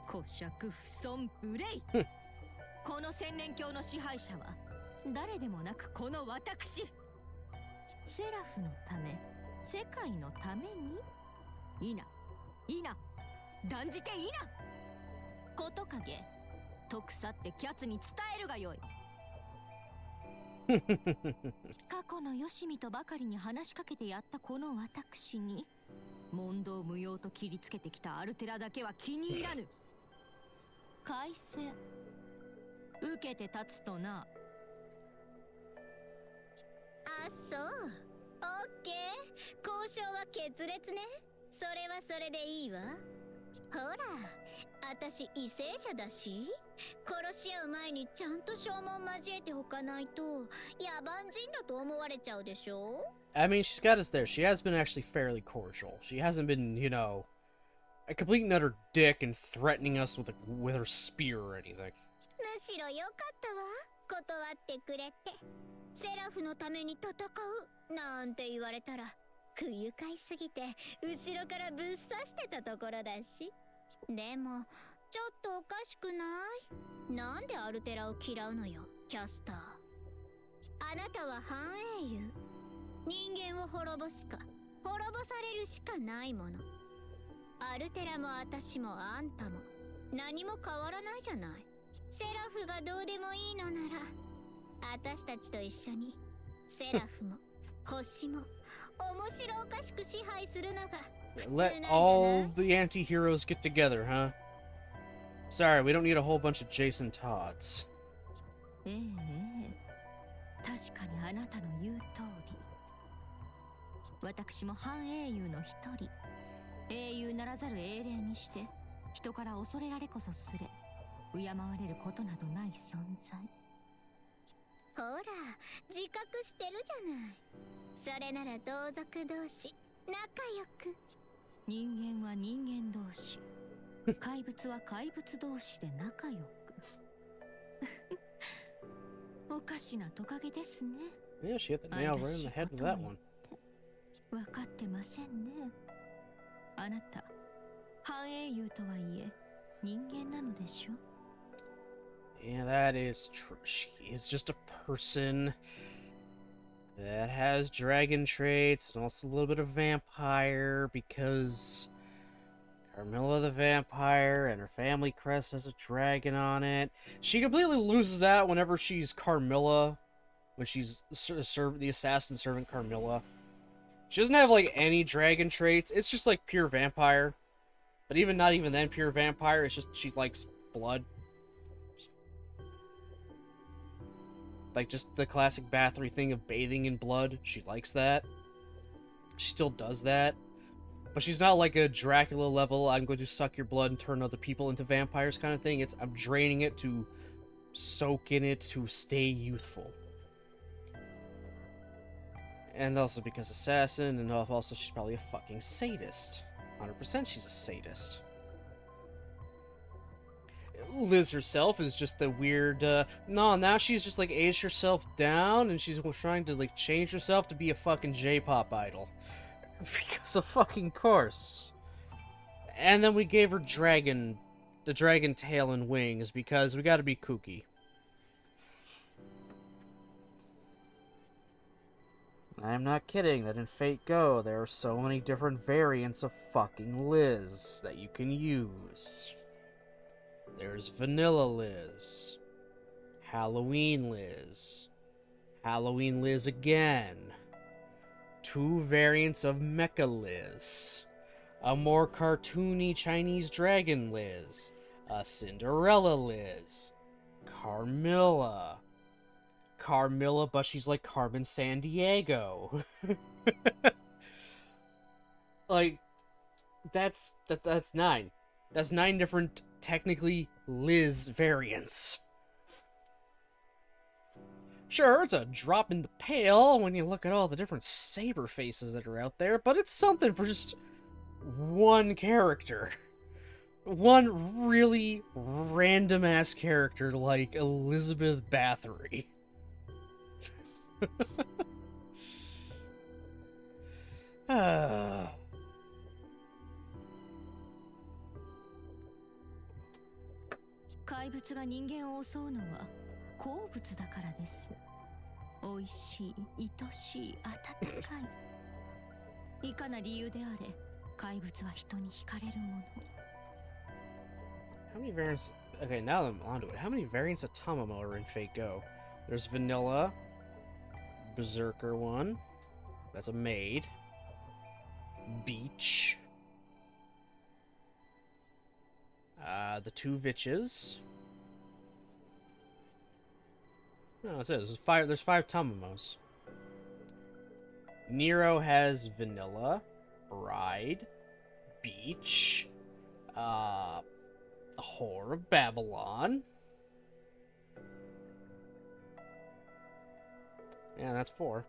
古尺不損無礼この千年教の支配者は誰でもなくこの私。セラフのため、世界のために。いな、いな、断じていな。こと影、徳さってキャツに伝えるがよい。過去のよしみとばかりに話しかけてやったこの私に問答無用と切りつけてきたアルテラだけは気に入らぬ。開戦受けて立つとな。あ、そう。オッケー。交渉は決裂ね。それはそれでいいわ。ほら、私為政者だし、殺し合う前にちゃんと証文交えておかないと野蛮人だと思われちゃうでしょ。 I mean, she's got us there. She has been actually fairly cordial. She hasn't been, you know, a complete and utter dick and threatening us with her spear or anything. むしろよかったわ。断ってくれて。セラフのために戦うなんて言われたら不愉快すぎて後ろからぶっ刺してたところだし。でもちょっとおかしくない？なんでアルテラを嫌うのよ、キャスター。あなたは半英雄。人間を滅ぼすか滅ぼされるしかないもの。アルテラも私もあんたも何も変わらないじゃない。セラフがどうでもいいのなら私たちと一緒にセラフも星も面白おかしく支配するのが普通なんじゃない？ Let all the anti-heroes get together, huh? Sorry, we don't need a whole bunch of Jason Todds. ええ、確かにあなたの言う通り。私も半英雄の一人。英雄ならざる英霊にして人から恐れられこそすれ敬われることなどない存在。ほら、自覚してるじゃない。それなら同族同士仲良く。人間は人間同士、怪物は怪物同士で仲良く。おかしなトカゲですね。 Yeah, she hit the nail right in the head with that one. 分かってませんね。あなた、半英雄とはいえ人間なのでしょ？ Yeah, that is true. She is just a person that has dragon traits and also a little bit of vampire because Carmilla the vampire and her family crest has a dragon on it. She completely loses that whenever she's Carmilla, when she's the assassin servant Carmilla. She doesn't have like any dragon traits. It's just like pure vampire. But not even then pure vampire. It's just she likes blood. Like, just the classic Bathory thing of bathing in blood. She likes that. She still does that. But she's not like a Dracula level, I'm going to suck your blood and turn other people into vampires kind of thing. It's, I'm draining it to soak in it to stay youthful. And also because assassin, and also she's probably a fucking sadist. 100% she's a sadist. Liz herself is just the weird, no, now she's just like aged herself down and she's trying to like change herself to be a fucking J-pop idol. Because of fucking course. And then we gave her dragon the dragon tail and wings because we gotta be kooky. I'm not kidding that in Fate Go, there are so many different variants of fucking Liz that you can use. There's Vanilla Liz, Halloween Liz, Halloween Liz again, 2 variants of Mecha Liz, a more cartoony Chinese dragon Liz, a Cinderella Liz, Carmilla, but she's like Carmen Sandiego. Like, that's 9. That's 9 different, technically, Liz variants. Sure, it's a drop in the pail when you look at all the different saber faces that are out there, but it's something for just one character. One really random-ass character like Elizabeth Bathory. How many variants? Okay, now that I'm onto it, how many variants of Tamamo are in Fate Go? There's Vanilla, Berserker one. That's a maid. Beach. The 2 Vitches. No, that's it. There's 5 Tamamos. Nero has Vanilla, Bride, Beach, the Whore of Babylon. Yeah, that's 4.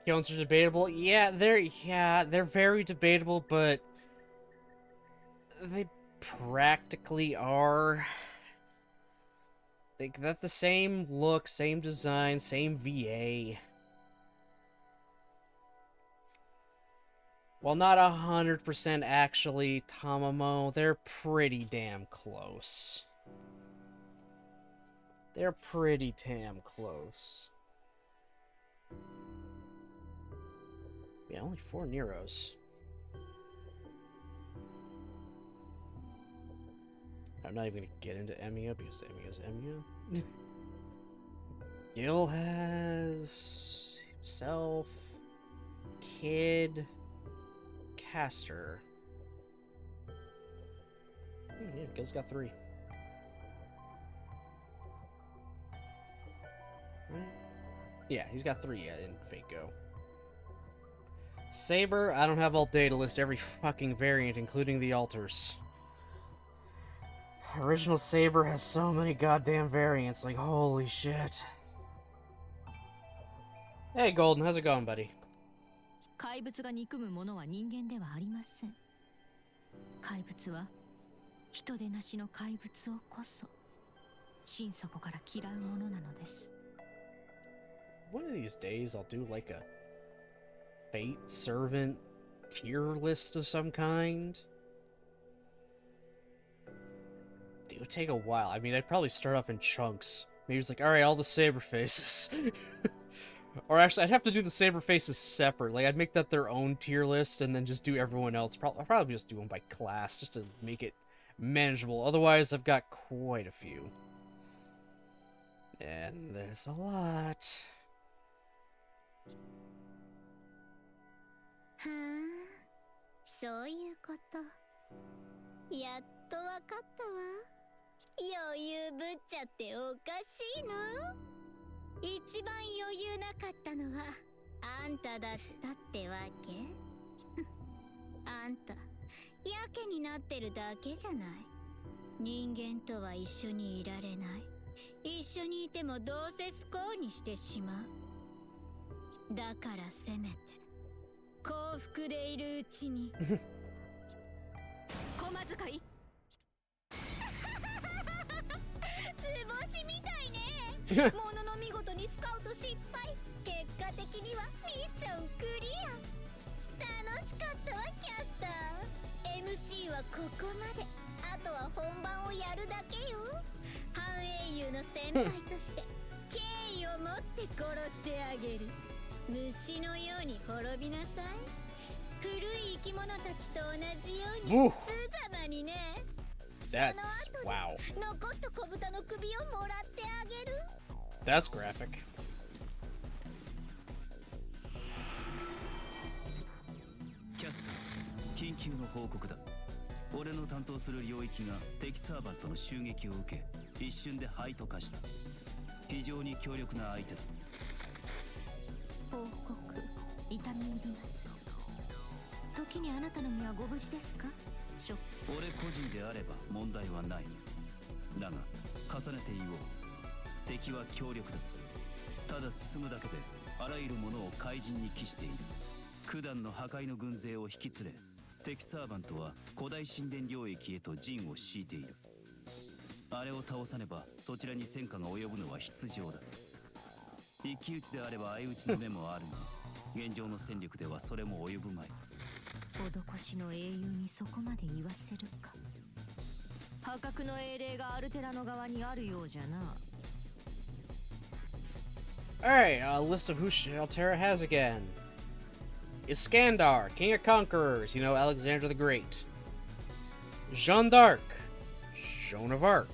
Kilns are debatable. Yeah, they're very debatable, but they practically are. They got the same look, same design, same VA. While not 100% actually Tamamo, they're pretty damn close. They're pretty damn close. Yeah, only 4 Neros. I'm not even gonna get into Emiya because Emiya's Emiya. Gil has himself, Kid, Caster. Yeah, Gil's got 3. Right? Yeah, he's got 3 in Fate Go. Saber, I don't have all day to list every fucking variant, including the altars. Original Saber has so many goddamn variants, like, holy shit. Hey, Golden, how's it going, buddy? 怪物が憎む者は人間ではありません。怪物は人でなしの怪物をこそ心底から嫌うものなのです。One of these days, I'll do like a Fate Servant tier list of some kind. It would take a while. I mean, I'd probably start off in chunks. Maybe it's like, alright, all the saber faces. Or actually, I'd have to do the saber faces separate. Like, I'd make that their own tier list and then just do everyone else. I'll probably just do them by class just to make it manageable. Otherwise, I've got quite a few. And there's a lot. はあ、そういうこと。やっとわかったわ。余裕ぶっちゃっておかしいの？一番余裕なかったのはあんただったってわけ？あんた、やけになってるだけじゃない。人間とは一緒にいられない。一緒にいてもどうせ不幸にしてしまう。だからせめて幸福でいるうちに。駒使い図星みたいね。ものの見事にスカウト失敗。結果的にはミッションクリア。楽しかったわキャスター。MC はここまで。ああとは本番をやるだけよ。半英雄の先輩として敬意を持って殺してあげる。虫のように滅びなさい。古い生き物たちと同じように無様にね。 That's wow. 残った小豚の首をもらってあげる。 That's graphic. キャスター、緊急の報告だ。俺の担当する領域が敵サーバントの襲撃を受け、一瞬で灰と化した。非常に強力な相手だ。報告痛み入ります。時にあなたの身はご無事ですか？俺個人であれば問題はない。だが重ねて言おう。敵は強力だ。ただ進むだけであらゆるものを怪人に帰している。九段の破壊の軍勢を引き連れ、敵サーバントは古代神殿領域へと陣を敷いている。あれを倒さねばそちらに戦火が及ぶのは必定だ。一騎打ちであれば相打ちの目もあるが、現状の戦力ではそれも及ぶまい。施しの英雄にそこまで言わせるか。破格の英霊がアルテラの側にあるようじゃな。Alright, a list of who Altera has again. Iskandar, King of Conquerors, you know, Alexander the Great. Jeanne d'Arc, Joan of Arc.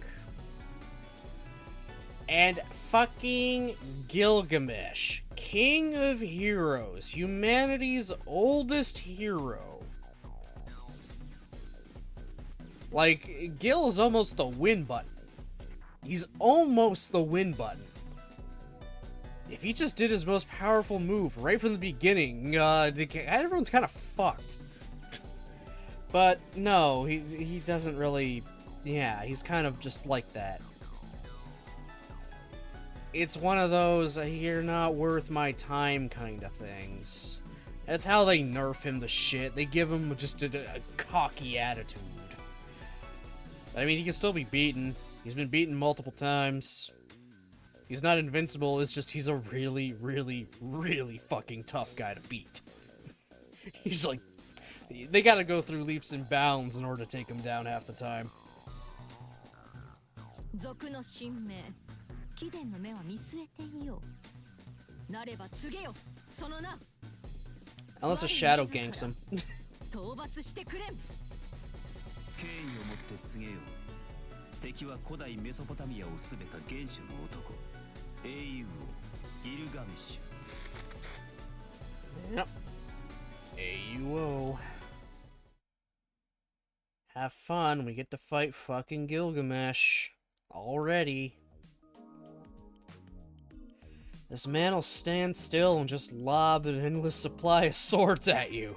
And fucking Gilgamesh, King of Heroes, humanity's oldest hero. Like, Gil is almost the win button. He's almost the win button. If he just did his most powerful move right from the beginning, everyone's kind of fucked. But no, he doesn't really... Yeah, he's kind of just like that. It's one of those, you're not worth my time kind of things. That's how they nerf him to shit. They give him just a cocky attitude. I mean, he can still be beaten. He's been beaten multiple times. He's not invincible, it's just he's a really, really, really fucking tough guy to beat. He's like... They gotta go through leaps and bounds in order to take him down half the time. 賊の神明、貴殿の目は見据えていよう。なれば告げよ、その名。 Unless a shadow ganks him. 討伐してくれん。敬意を持って告げよう。敵は古代メソポタミアをすべた原初の男、英雄王ギルガメッシュ。Yep. AUO. Have fun, we get to fight fucking Gilgamesh. Already. This man will stand still and just lob an endless supply of swords at you.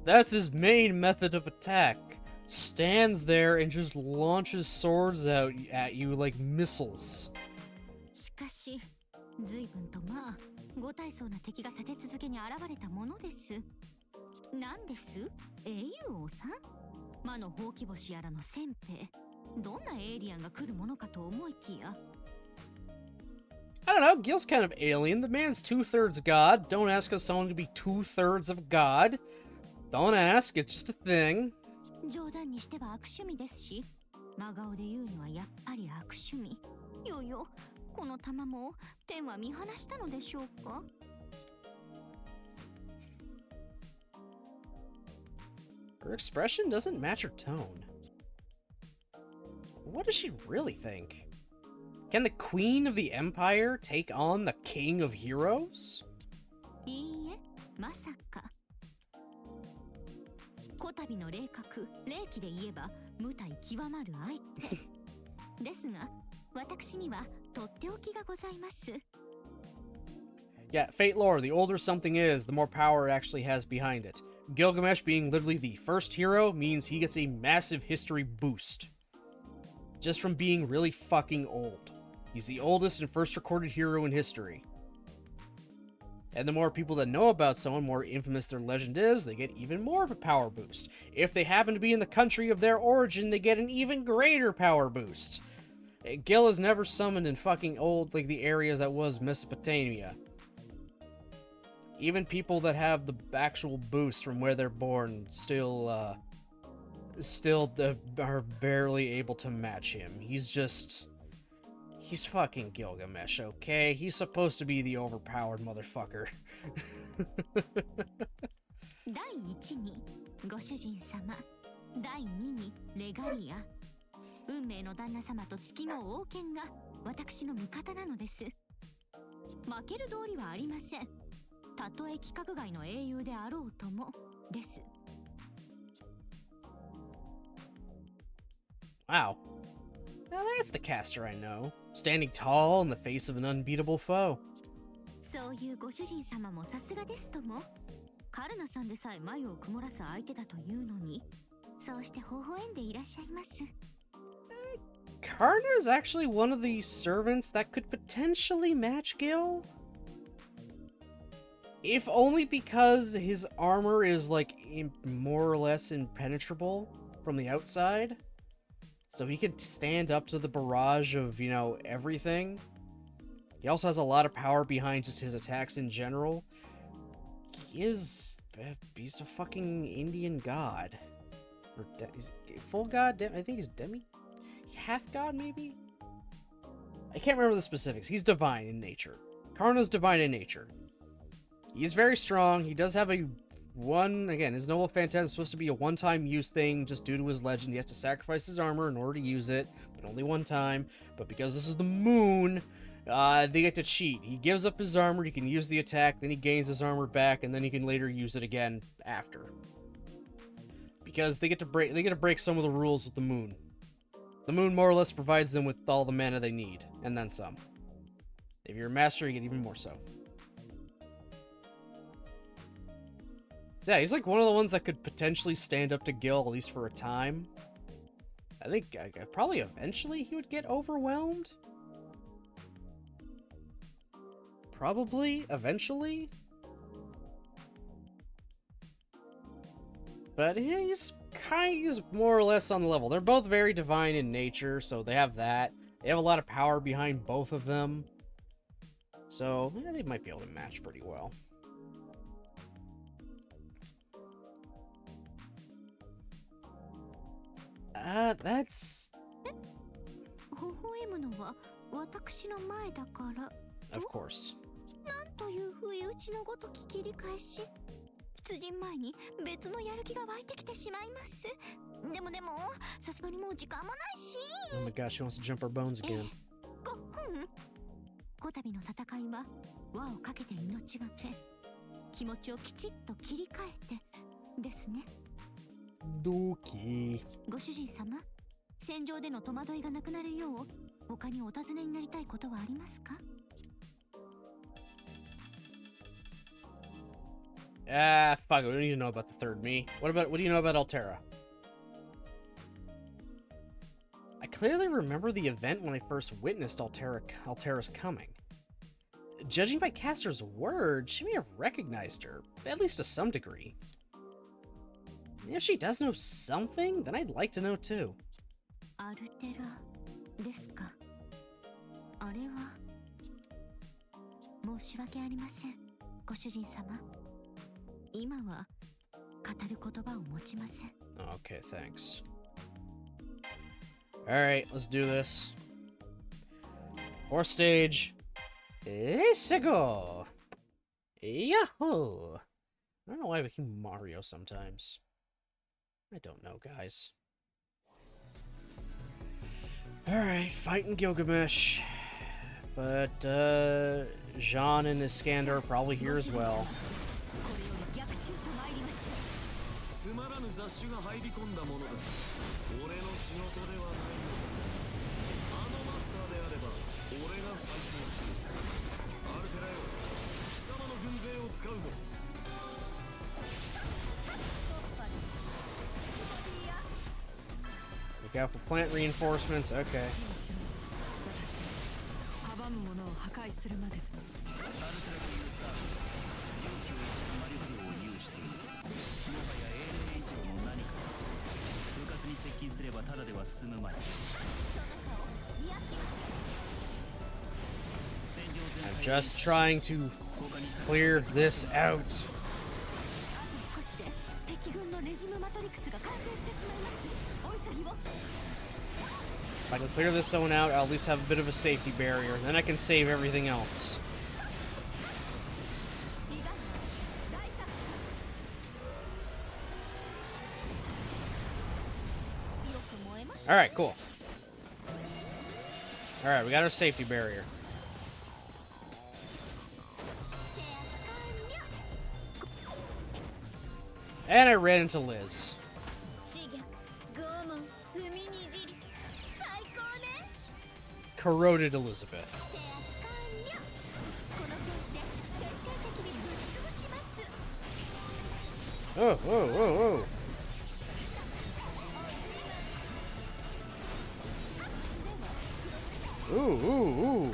That's his main method of attack. Stands there and just launches swords out at you like missiles. しかし、随分とまあ、ご大層な敵が立て続けに現れたものです。何です？英雄王さん？魔のほうき星やらの先兵。どんなエイリアンが来るものかと思いきや。I don't know, Gil's kind of alien. The man's 2/3 God. Don't ask if someone could be 2/3 of God. Don't ask, it's just a thing. 冗談にしては悪趣味ですし、真顔で言うにはやっぱり悪趣味。よよ、この玉も天は見放したのでしょうか？ Her expression doesn't match her tone. What does she really think? Can the Queen of the Empire take on the King of Heroes? いいえ、まさか。こたびの霊格、霊気で言えば無体極まる相手。ですが、私にはとっておきがございます。Yeah, Fate lore, the older something is, the more power it actually has behind it. Gilgamesh being literally the first hero means he gets a massive history boost. Just from being really fucking old. He's the oldest and first recorded hero in history. And the more people that know about someone, more infamous their legend is, they get even more of a power boost. If they happen to be in the country of their origin, they get an even greater power boost. Gil is never summoned in fucking old, like the areas that was Mesopotamia. Even people that have the actual boost from where they're born still, still are barely able to match him. He's fucking Gilgamesh, okay? He's supposed to be the overpowered motherfucker. 第1にご主人様、第2にレガリア。運命の旦那様と月の王権が私の味方なのです。負ける道理はありません。たとえ規格外の英雄であろうともです。Wow. Now that's the caster I know. Standing tall in the face of an unbeatable foe. そういうご主人様もさすがですとも。カルナさんでさえ眉を曇らす相手だというのに、そうして微笑んでいらっしゃいます。Karna is actually one of the servants that could potentially match Gil. If only because his armor is like more or less impenetrable from the outside. So he could stand up to the barrage of, you know, everything. He also has a lot of power behind just his attacks in general. He's a fucking Indian god. Or full god? I think he's half god, maybe? I can't remember the specifics. He's divine in nature. Karna's divine in nature. He's very strong. He does have his Noble Phantasm is supposed to be a one-time use thing just due to his legend. He has to sacrifice his armor in order to use it, but only one time. But because this is the moon, they get to cheat. He gives up his armor, he can use the attack, then he gains his armor back, and then he can later use it again after. Because they get to break some of the rules with the moon. The moon more or less provides them with all the mana they need, and then some. If you're a master, you get even more so. So yeah, he's like one of the ones that could potentially stand up to Gil, at least for a time. I think probably eventually he would get overwhelmed. Probably, eventually. But he's more or less on the level. They're both very divine in nature, so they have that. They have a lot of power behind both of them. So, yeah, they might be able to match pretty well. That's... Of course. なんという不意打ちのごとき切り返し。出陣前に別のやる気が湧いてきてしまいます。でもさすがにもう時間もないし。Oh my gosh, she wants to jump her bones again. こたびの戦いは輪をかけて命がけ。気持ちをきちっと切り替えてですね。ドキ。ご主人様、戦場での戸惑いがなくなるよう他にお尋ねになりたいことはありますか？ Fuck it, we don't need to know about the third me. What do you know about Altera? I clearly remember the event when I first witnessed Altera's coming. Judging by Caster's words, she may have recognized her, at least to some degree. If she does know something, then I'd like to know too. Altera ですか。あれは申し訳ありません、ご主人様。今は語る言葉を持ちません。Okay, thanks. Alright, let's do this. Fourth stage. Let's go! Yahoo! I don't know why I became Mario sometimes. I don't know, guys. Alright, fighting Gilgamesh. But, Jean and Iskander are probably here as well. つまらぬ雑種が入り込んだものだ。俺の仕事ではない。あのマスターであれば俺が再興する。アルテラよ、貴様の軍勢を使うぞ。Look out for plant reinforcements. Okay. 阻むものを破壊するまで。アルテラというサーブ、19一マリフルを有している。もはや英霊以上の何か。部活に接近すればただでは済むまい。I'm just trying to clear this out. あと少しで敵軍のレジ If I can clear this zone out, I'll at least have a bit of a safety barrier. Then I can save everything else. Alright, cool. Alright, we got our safety barrier. And I ran into Liz. Corroded Elizabeth. Oh, whoa, whoa, whoa. Ooh, ooh, ooh.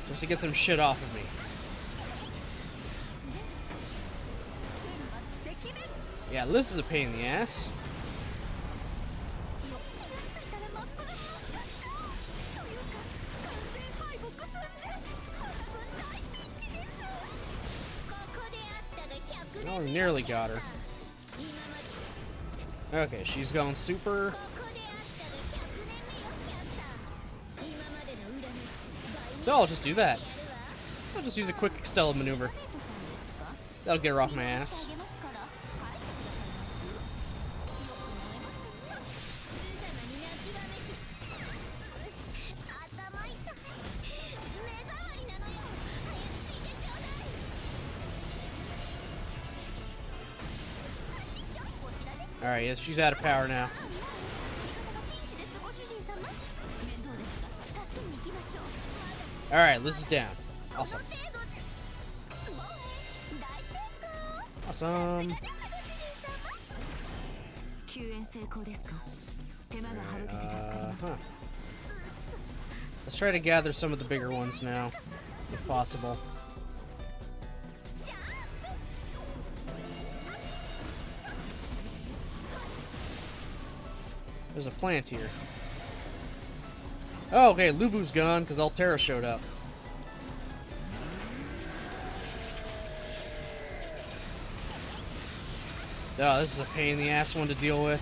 Just to get some shit off of me. Yeah, Liz is a pain in the ass. Oh, we nearly got her. Okay, she's going super. So I'll just do that. I'll just use a quick Extella maneuver. That'll get her off my ass. Alright, yes, she's out of power now. Alright, Liz is down. Awesome. Awesome. Huh. Let's try to gather some of the bigger ones now, if possible. There's a plant here. Oh, okay, Lubu's gone because Altera showed up. Oh, this is a pain in the ass one to deal with.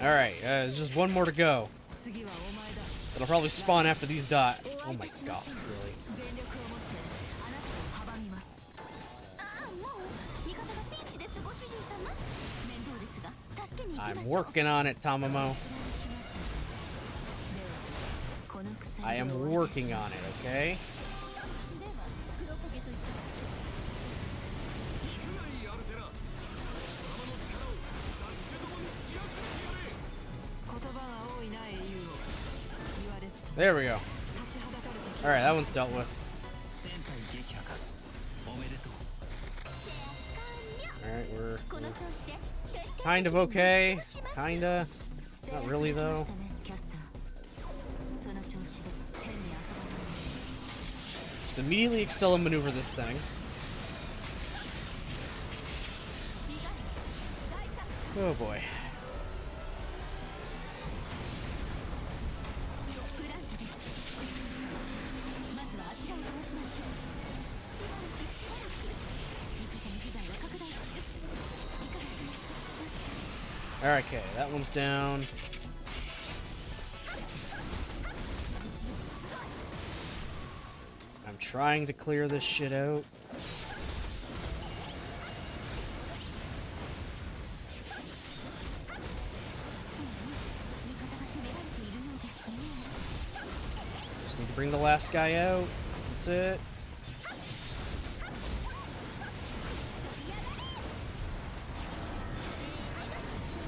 Alright, there's just one more to go. It'll probably spawn after these die. Oh my god, really? I'm working on it, Tamamo. I am working on it, okay? There we go. Alright, that one's dealt with. Alright, we're kind of okay. Kinda. Not really, though. Just immediately Extella maneuver this thing. Oh boy. Alright, okay, that one's down. I'm trying to clear this shit out. Just need to bring the last guy out. That's it.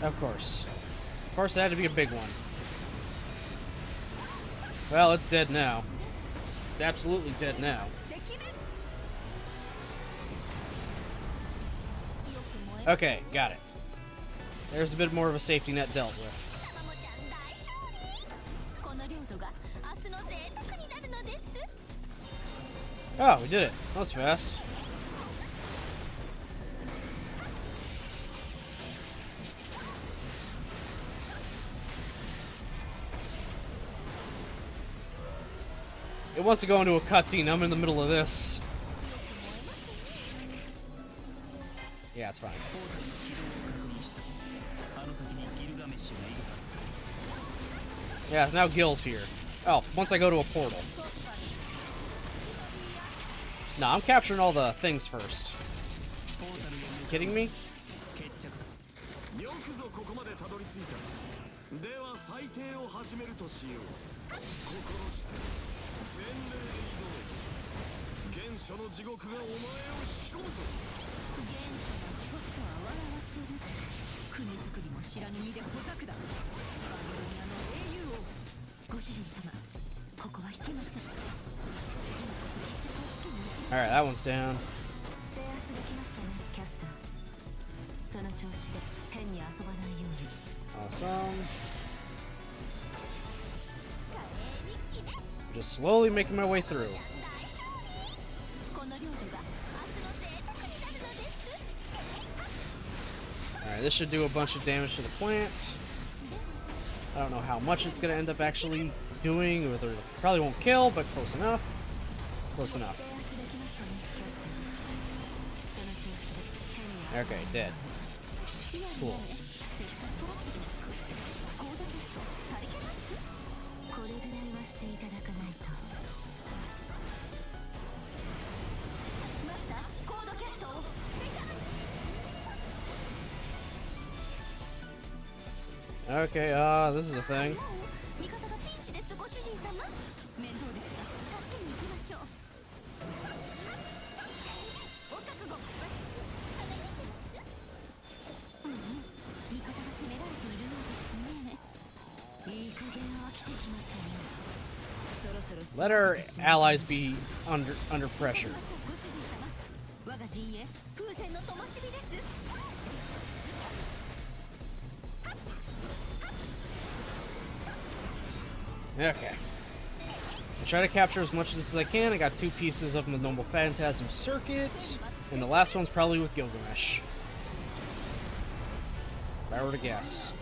Of course. Of course, it had to be a big one. Well, it's dead now. It's absolutely dead now. Okay, got it. There's a bit more of a safety net dealt with. この領土が明日の贅沢になるのです。 Oh, we did it. That was fast. It wants to go into a cutscene. I'm in the middle of this. Yeah, it's fine. Yeah, now Gil's here. Oh, once I go to a portal. No, I'm capturing all the things first. You kidding me? よくぞここまでたどり着いた。では最低を始めるとしよう。心して全霊移動。原初の地獄がお前を引き込むぞ。原初の地獄とは笑わせる。国作りも知らぬ身で小作だ。バビロニアの英雄を。ご主人様、ここは引けません。今こそ決着をつけに行きましょう。 Alright, that one's down. 制圧できましたね、キャスター。その調子で変に遊ばないように。 Awesome. Just slowly making my way through. この領土が明日の贅沢になるのです。 Alright, this should do a bunch of damage to the plant. I don't know how much it's going to end up actually doing, or it probably won't kill, but close enough. Close enough. 制圧できましたね、キャスター。その調子で変に遊ばない。 Okay, dead. Cool. セクタートラップです。コード決勝足りてます。これぐらいはしていただかないと。マスター、コードキャストを。 Okay, this is a thing. 味方がピンチです、ご主人様。面倒ですが助けに行きましょう。お覚悟、私花嫁です。味方が攻められているのですね。いい加減飽きてきましたね。そろそろ Let our allies be under pressure. ご主人様、我が陣営風前の灯火です。 Okay. I'll try to capture as much of this as I can. I got 2 pieces of the Noble Phantasm Circuit, and the last one's probably with Gilgamesh. If I were to guess.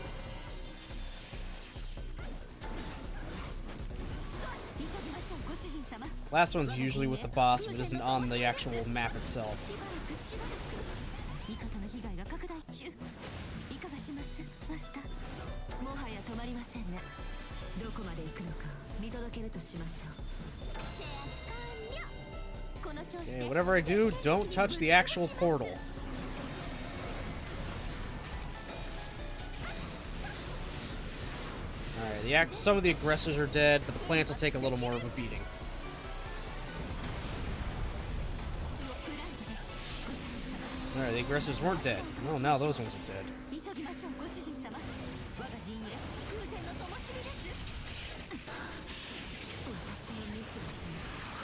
Last one's usually with the boss if it isn't on the actual map itself. 味方の被害が拡大中。いかがします、マスター。もはや止まりませんね。どこまで行くのか見届けるとしましょう。制圧完了。この調子 Okay, で whatever I do, don't touch the actual portal. Alright, some of the aggressors are dead, but the plant will take a little more of a beating. Alright, the aggressors weren't dead. Well, now those ones are dead. 急ぎましょう、ご主人様。我が陣営風前の灯火です。私のミスですね。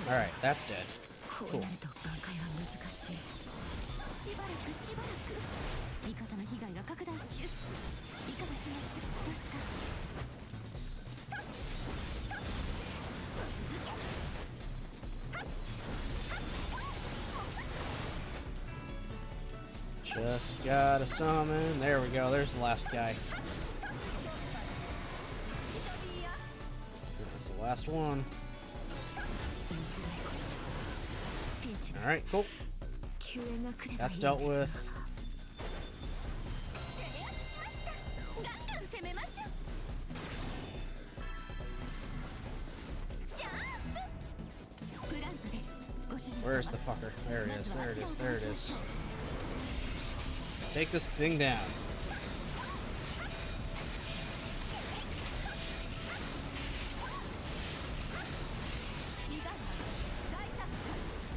Alright, that's dead. こうなると挽回は難しい。しばらくしばらく。味方の被害が拡大中。いかがします、マスター。 Just gotta summon. There we go. There's the last guy. That's the last one. Alright, cool. That's dealt with. Where's the fucker? There it is. There it is. There it is. Take this thing down.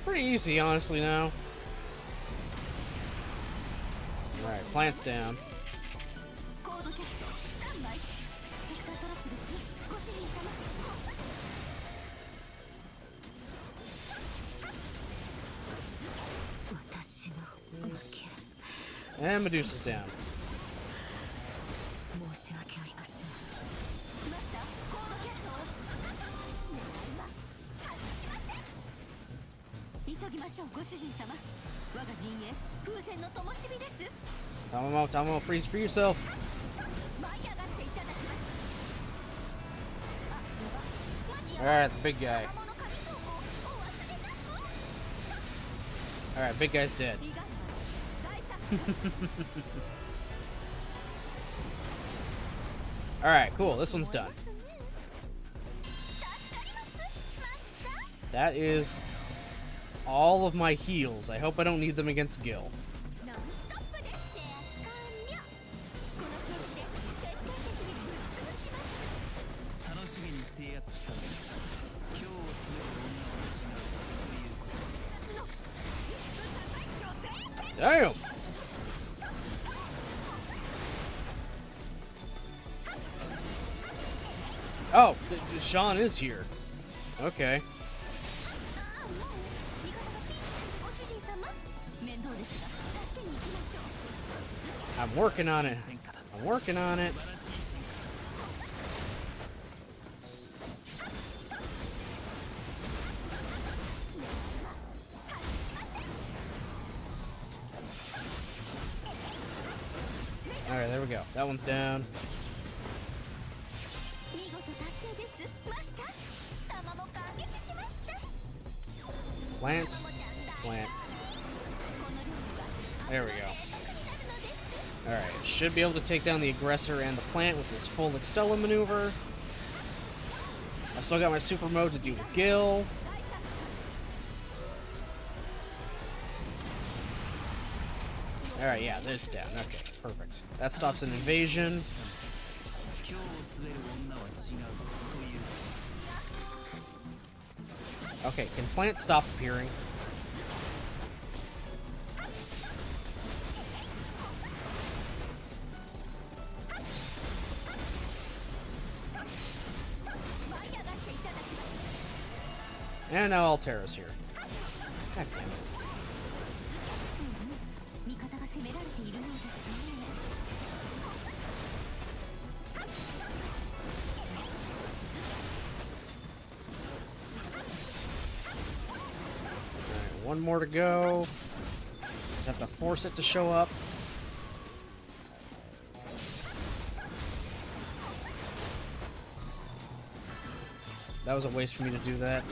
Pretty easy, honestly, now. Alright, plant's down. And Medusa's down. 申し訳ありません。マスター、コードキャストを狙います。急ぎましょう、ご主人様。我が陣営、風船の灯火です。 Tamamo, freeze for yourself. 舞い上がっていただきます。あ、やば。マジやば。 Alright, the big guy. 魔物神装甲、お忘れなく。 Alright, big guy's dead. 意外な大作。 Alright, cool. This one's done. That is all of my heals. I hope I don't need them against Gil. ノンストップで制圧完了。この調子で徹底的にぶっ潰します。楽しげに制圧したのに今日をすべる女は失うということ Damn! Oh, Sean is here. Okay. ああ、もう味方がピンチです、ご主人様。面倒ですが助けに行きましょう。 I'm working on it. I'm working on it. 素晴らしい戦果 Alright, there we go. That one's down. 見事達成です、マスター。弾も感激しました。 Plant. もちゃん大 Plant. この料理は There we go. 楽になるのです。 Alright, should be able to take down the aggressor and the plant with this full Extella maneuver. I've still got my super mode to deal with Gil. Alright, yeah, this down. Okay, perfect. That stops an invasion. 今日を滑る女は違うという Okay, can plant stop appearing? And now Altera's here. God damn it. 味方が攻められているようですね。 Alright, one more to go. Just have to force it to show up. That was a waste for me to do that.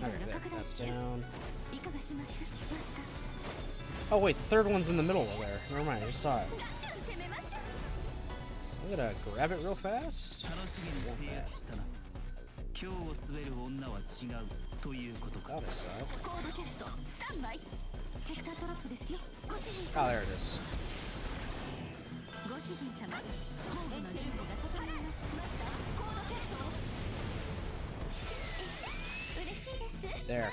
Okay, that's down. いかがします、マスター。 Oh wait, the third one's in the middle of there. Never mind, I just saw it. 攻めましょう。 So I'm gonna grab it real fast. 楽しげに制圧したな今日を滑る女は違うということか Got us up. コードキャストスタンバイ。セクタートラップですよ、ご主人 Oh, 様。 there it is. ご主人様、防御の準備が整いました。マスター、コードキャストを。嬉しいです。 There.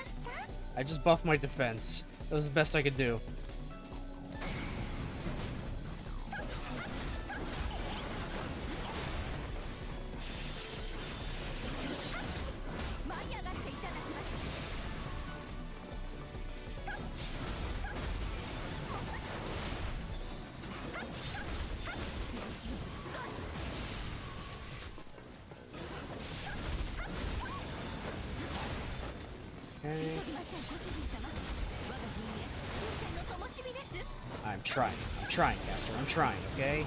I just buffed my defense. That was the best I could do. 舞い上がっていただきます。 Okay. 急ぎましょう、ご主人様。我が陣営、風船の灯火です。 I'm trying. I'm trying, Caster. I'm trying, okay?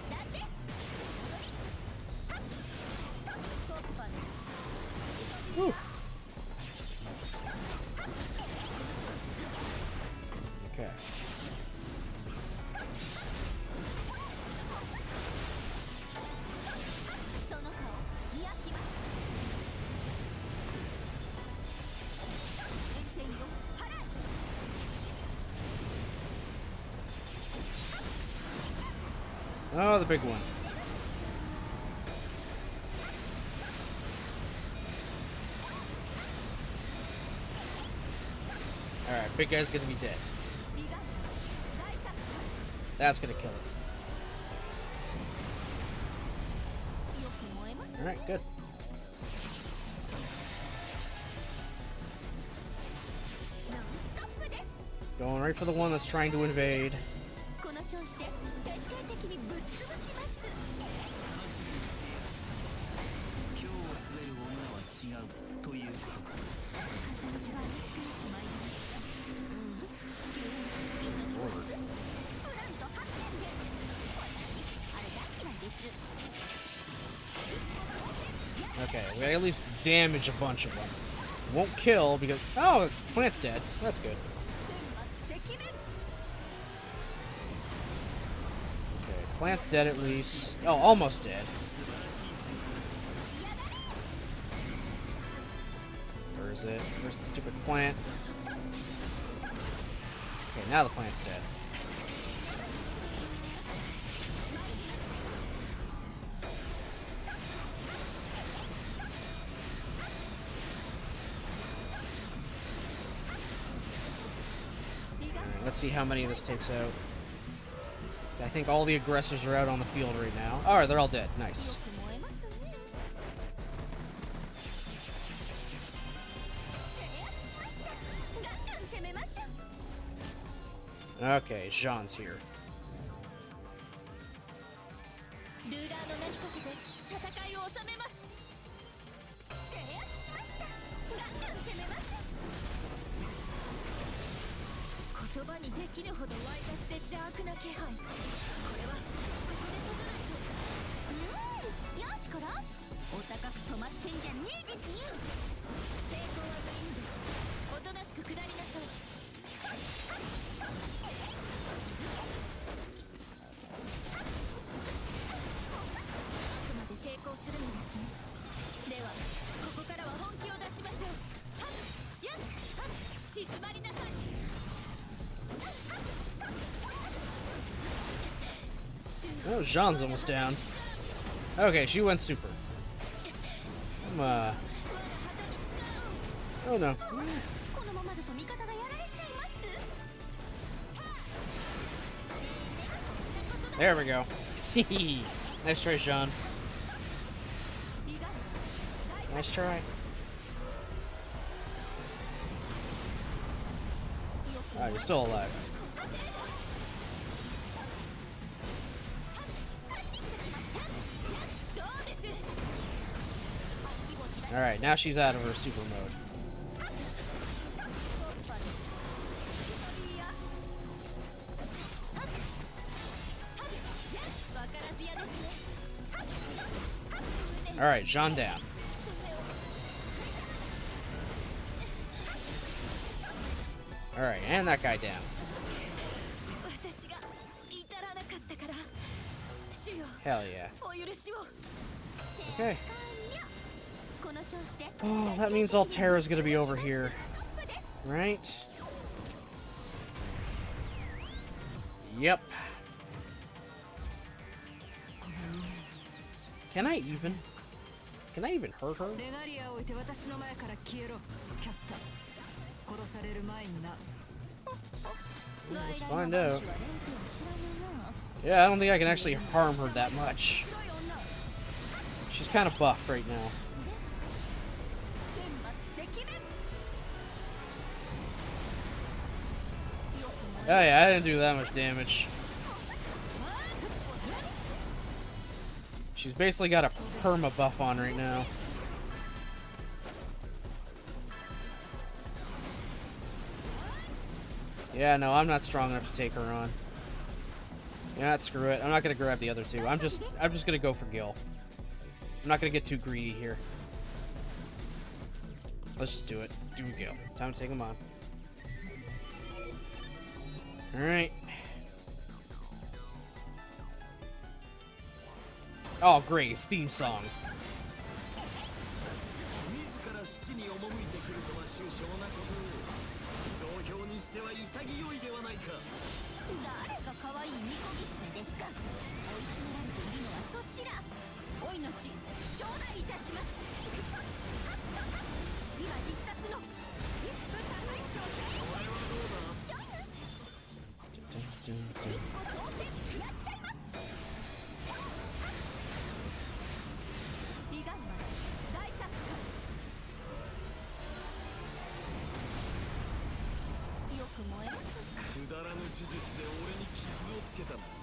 だって。トッパー Whew. Okay. その顔、見飽きました。炎天よ、払え。 Oh, the big one. Alright, big guy's gonna be dead. That's gonna kill it. Alright, good. Going right for the one that's trying to invade. この調子で徹底的にぶっ潰します。今日を据える女は違うということか。風向きが怪しくなってまいりました。急にみんなどうする？プラント発見で。私あれ大嫌いです。 Okay, we at least damage a bunch of them. Won't kill because... Oh, plant's dead. That's good. Okay, plant's dead at least. Oh, almost dead. Where is it? Where's the stupid plant? Okay, now the plant's dead. Let's see how many of this takes out. I think all the aggressors are out on the field right now. Alright, they're all dead. Nice. Okay, Jean's here. Oh, Jean's almost down. Okay, she went super. Oh no. There we go. Nice try, Jean. Nice try. Alright, you're still alive. Alright, now she's out of her super mode. Alright, Jean down. Alright, and that guy down. Hell yeah. Okay. Oh, that means Altera's gonna be over here. Right? Yep. Can I even hurt her? Let's find out. Yeah, I don't think I can actually harm her that much. She's kind of buffed right now. Oh yeah, I didn't do that much damage. She's basically got a perma buff on right now. Yeah, no, I'm not strong enough to take her on. Yeah, screw it. I'm not gonna grab the other two. I'm just gonna go for Gil. I'm not gonna get too greedy here. Let's just do it. Do Gil. Time to take him on. Alright. Oh, great. His theme song.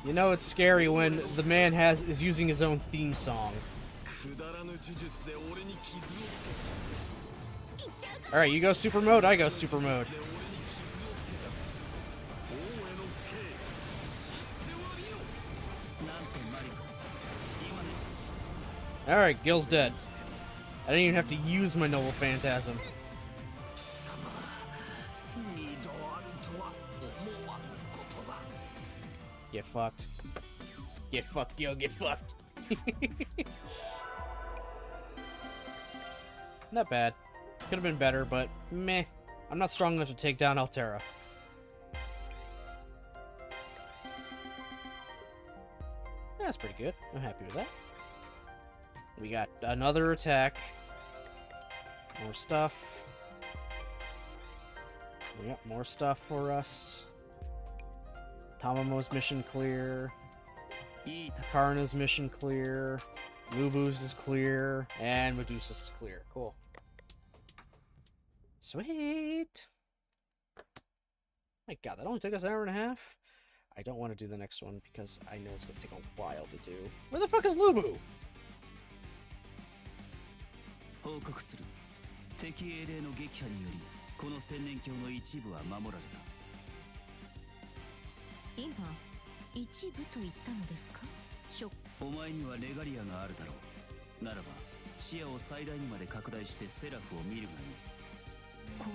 You know it's scary when the man is using his own theme song. Alright, you go super mode, I go super mode. Alright, Gil's dead. I didn't even have to use my Noble Phantasm. Get fucked. Get fucked, Gil, get fucked. Not bad. Could have been better, but meh. I'm not strong enough to take down Altera. That's pretty good. I'm happy with that. We got another attack. More stuff. Yep, more stuff for us. Tamamo's mission clear. Karna's mission clear. Lubu's is clear. And Medusa's is clear. Cool. Sweet! My god, that only took us an hour and a half? I don't want to do the next one because I know it's going to take a while to do. Where the fuck is Lubu? 報告する。敵英霊の撃破によりこの千年鏡の一部は守られた。今一部と言ったのですか？お前にはレガリアがあるだろう。ならば視野を最大にまで拡大してセラフを見るがいい。これ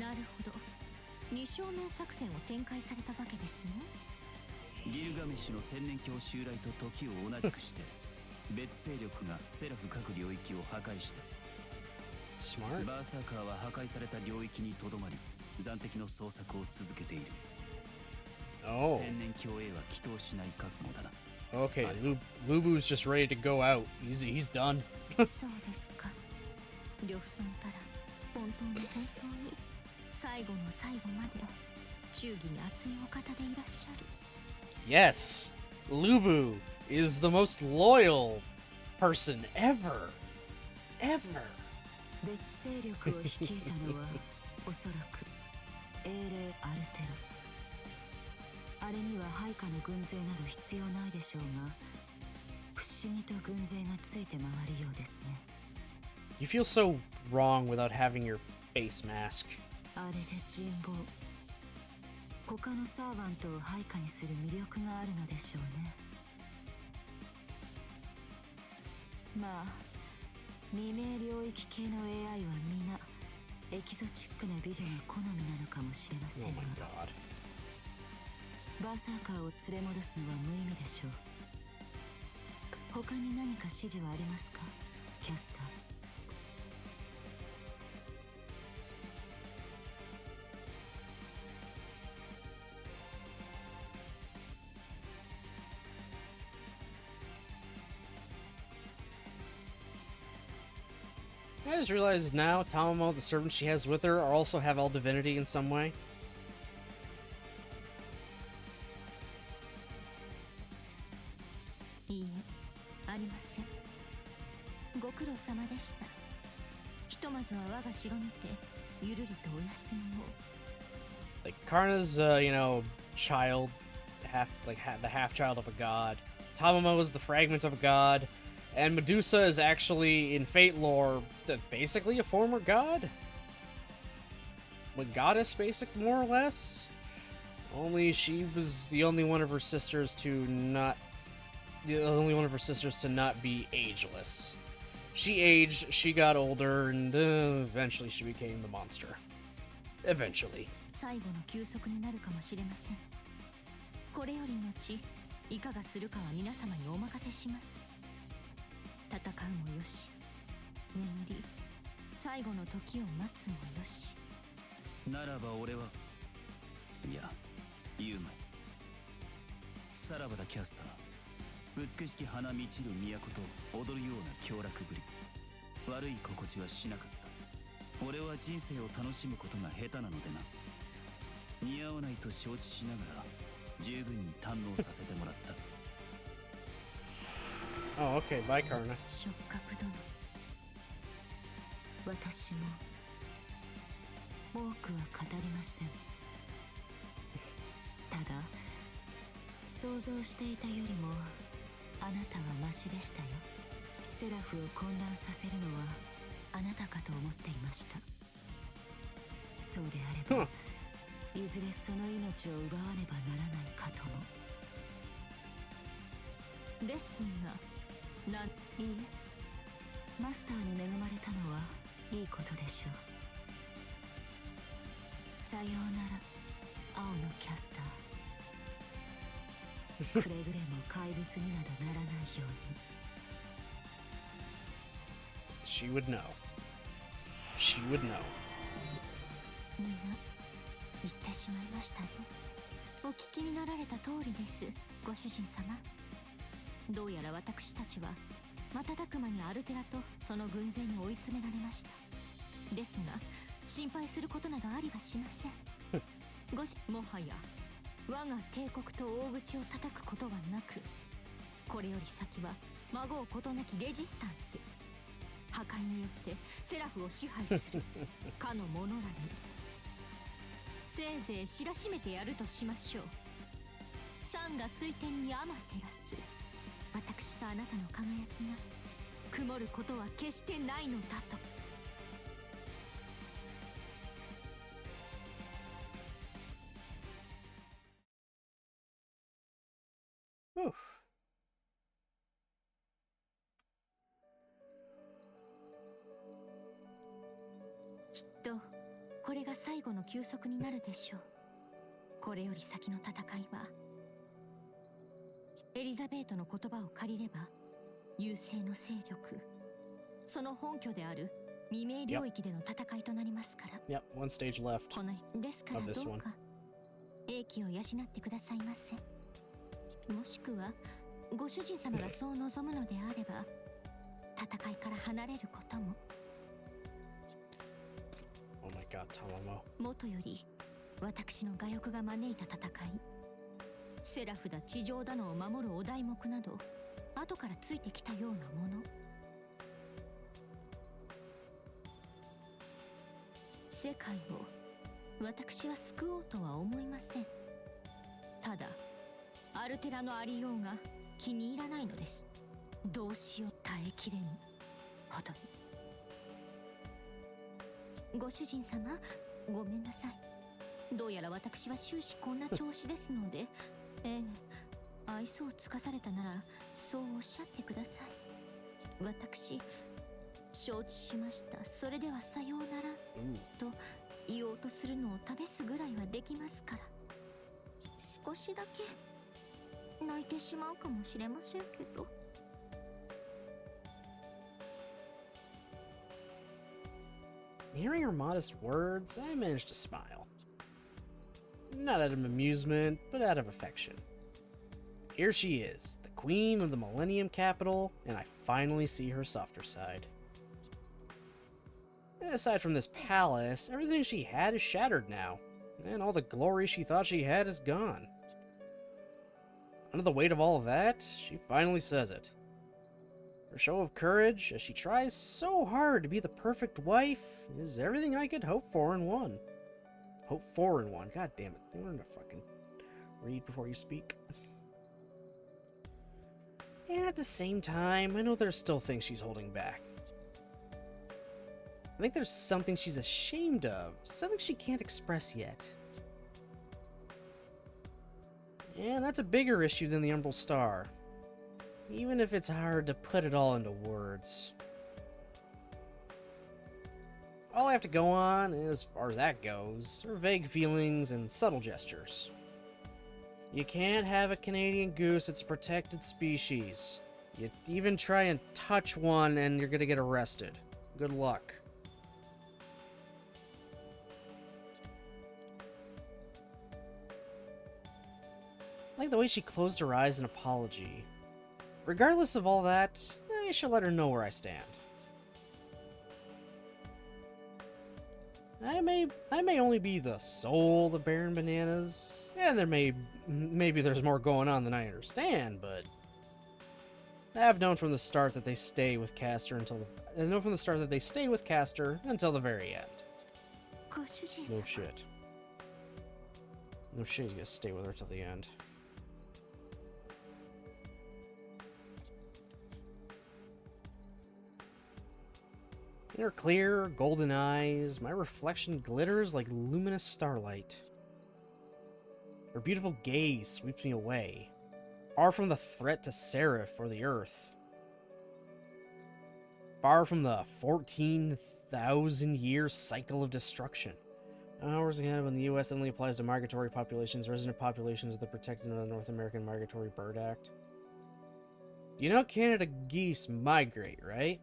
をなるほど。二正面作戦を展開されたわけですね。ギルガメッシュの千年鏡襲来と時を同じくして別勢力がセラフ各領域を破壊した。Smart. バーサーカーは破壊された領域にとどまり残敵の捜索を続けている。Oh. 千年鏡へは祈祷しない覚悟だな。Okay, Lubu's just ready to go out. He's done. そうですか。呂布さんたら本当に最後の最後まで忠義に熱いお方でいらっしゃる。Yes, Lubu is the most loyal person ever. Ever. 別勢力を率いたのはおそらく英霊アルテラ。あれには配下の軍勢など必要ないでしょうが、不思議と軍勢がついて回るようですね。You feel so wrong without having your face mask. あれで人望、他のサーバントを配下にする魅力があるのでしょうね。まあ未明領域系の AI は皆エキゾチックな美女が好みなのかもしれません Oh が、 my god. バーサーカーを連れ戻すのは無意味でしょう。他に何か指示はありますか、キャスター。I just realized now Tamamo, the servants she has with her, also have all divinity in some way. いいえ、ありません。ご苦労様でした。ひとまずは我が城にてゆるりとお休みを。Like Karna's, child, the half child of a god. Tamamo is the fragment of a god. And Medusa is actually, in Fate lore, basically a former god? A goddess, more or less? Only she was the only one of her sisters to not... The only one of her sisters to not be ageless. She aged, she got older, and eventually she became the monster. Eventually. 最後の休息になるかもしれません。これより後、いかがするかは皆様にお任せします。戦うもよし、眠り、最後の時を待つもよし。ならば俺は、いや、言うまい。さらばだキャスター。美しき花満ちる都と踊るような凶楽ぶり。悪い心地はしなかった。俺は人生を楽しむことが下手なのでな。似合わないと承知しながら十分に堪能させてもらった。Oh, okay. Bye, Karna. 触覚殿、私も多くは語りません。ただ想像していたよりもあなたはマシでしたよ。セラフを混乱させるのはあなたかと思っていました。そうであればいずれその命を奪わねばならないかとも。ですがいいえ、マスターに恵まれたのはいいことでしょう。さようなら青のキャスター。くれぐれも怪物になどならないように。She would know. She would know. みんな言ってしまいましたね。お聞きになられた通りです、ご主人様。どうやら私たちは瞬く間にアルテラとその軍勢に追い詰められました。ですが心配することなどありはしません。もはや我が帝国と大口を叩くことはなく、これより先は孫うことなきレジスタンス、破壊によってセラフを支配するかの者らにせいぜい知らしめてやるとしましょう。山河水天に天照らす私とあなたの輝きが曇ることは決してないのだと。Whew. きっとこれが最後の休息になるでしょう。これより先の戦いはエリザベートの言葉を借りれば優勢の勢力、その本拠である未明領域での戦いとなりますから。Yep, one stage left このですから of this どう one. か英気を養ってくださいませ。もしくはご主人様がそう望むのであれば戦いから離れることも。 Oh my god, Tamamo. 元より私の我欲が招いた戦い、セラフだ地上だのを守るお題目など後からついてきたようなもの。世界を私は救おうとは思いません。ただアルテラのありようが気に入らないのです。どうしよう、耐えきれぬほどに。ご主人様、ごめんなさい。どうやら私は終始こんな調子ですので愛想をつかされたならそうおっしゃってください。私承知しました。それではさようなら Ooh. と言おうとするのを試すぐらいはできますから。少しだけ泣いてしまうかもしれませんけど。Hearing her modest words, I managed to smile. Not out of amusement, but out of affection. Here she is, the queen of the Millennium Capital, and I finally see her softer side. Aside from this palace, everything she had is shattered now, and all the glory she thought she had is gone. Under the weight of all of that, she finally says it. Her show of courage, as she tries so hard to be the perfect wife, is everything I could hope for in one. Hope for in one. God damn it. Learn to fucking read before you speak. And at the same time, I know there's still things she's holding back. I think there's something she's ashamed of, something she can't express yet. And that's a bigger issue than the Umbral Star, even if it's hard to put it all into words. All I have to go on, as far as that goes, are vague feelings and subtle gestures. You can't have a Canadian goose, it's a protected species. You even try and touch one and you're gonna get arrested. Good luck. I like the way she closed her eyes in apology. Regardless of all that, I should let her know where I stand. I may only be the soul of Baron Bananas, and maybe there's more going on than I understand, but I've known from the start that they stay with Castor until the very end. ご主人 No 様 shit. No shit, you gotta stay with her till the end. In her clear, golden eyes, my reflection glitters like luminous starlight. Her beautiful gaze sweeps me away, far from the threat to Seraph or the Earth. Far from the 14,000-year cycle of destruction. Hours ahead when the U.S. only applies to migratory populations, resident populations of the protected under the North American Migratory Bird Act. You know Canada geese migrate, right?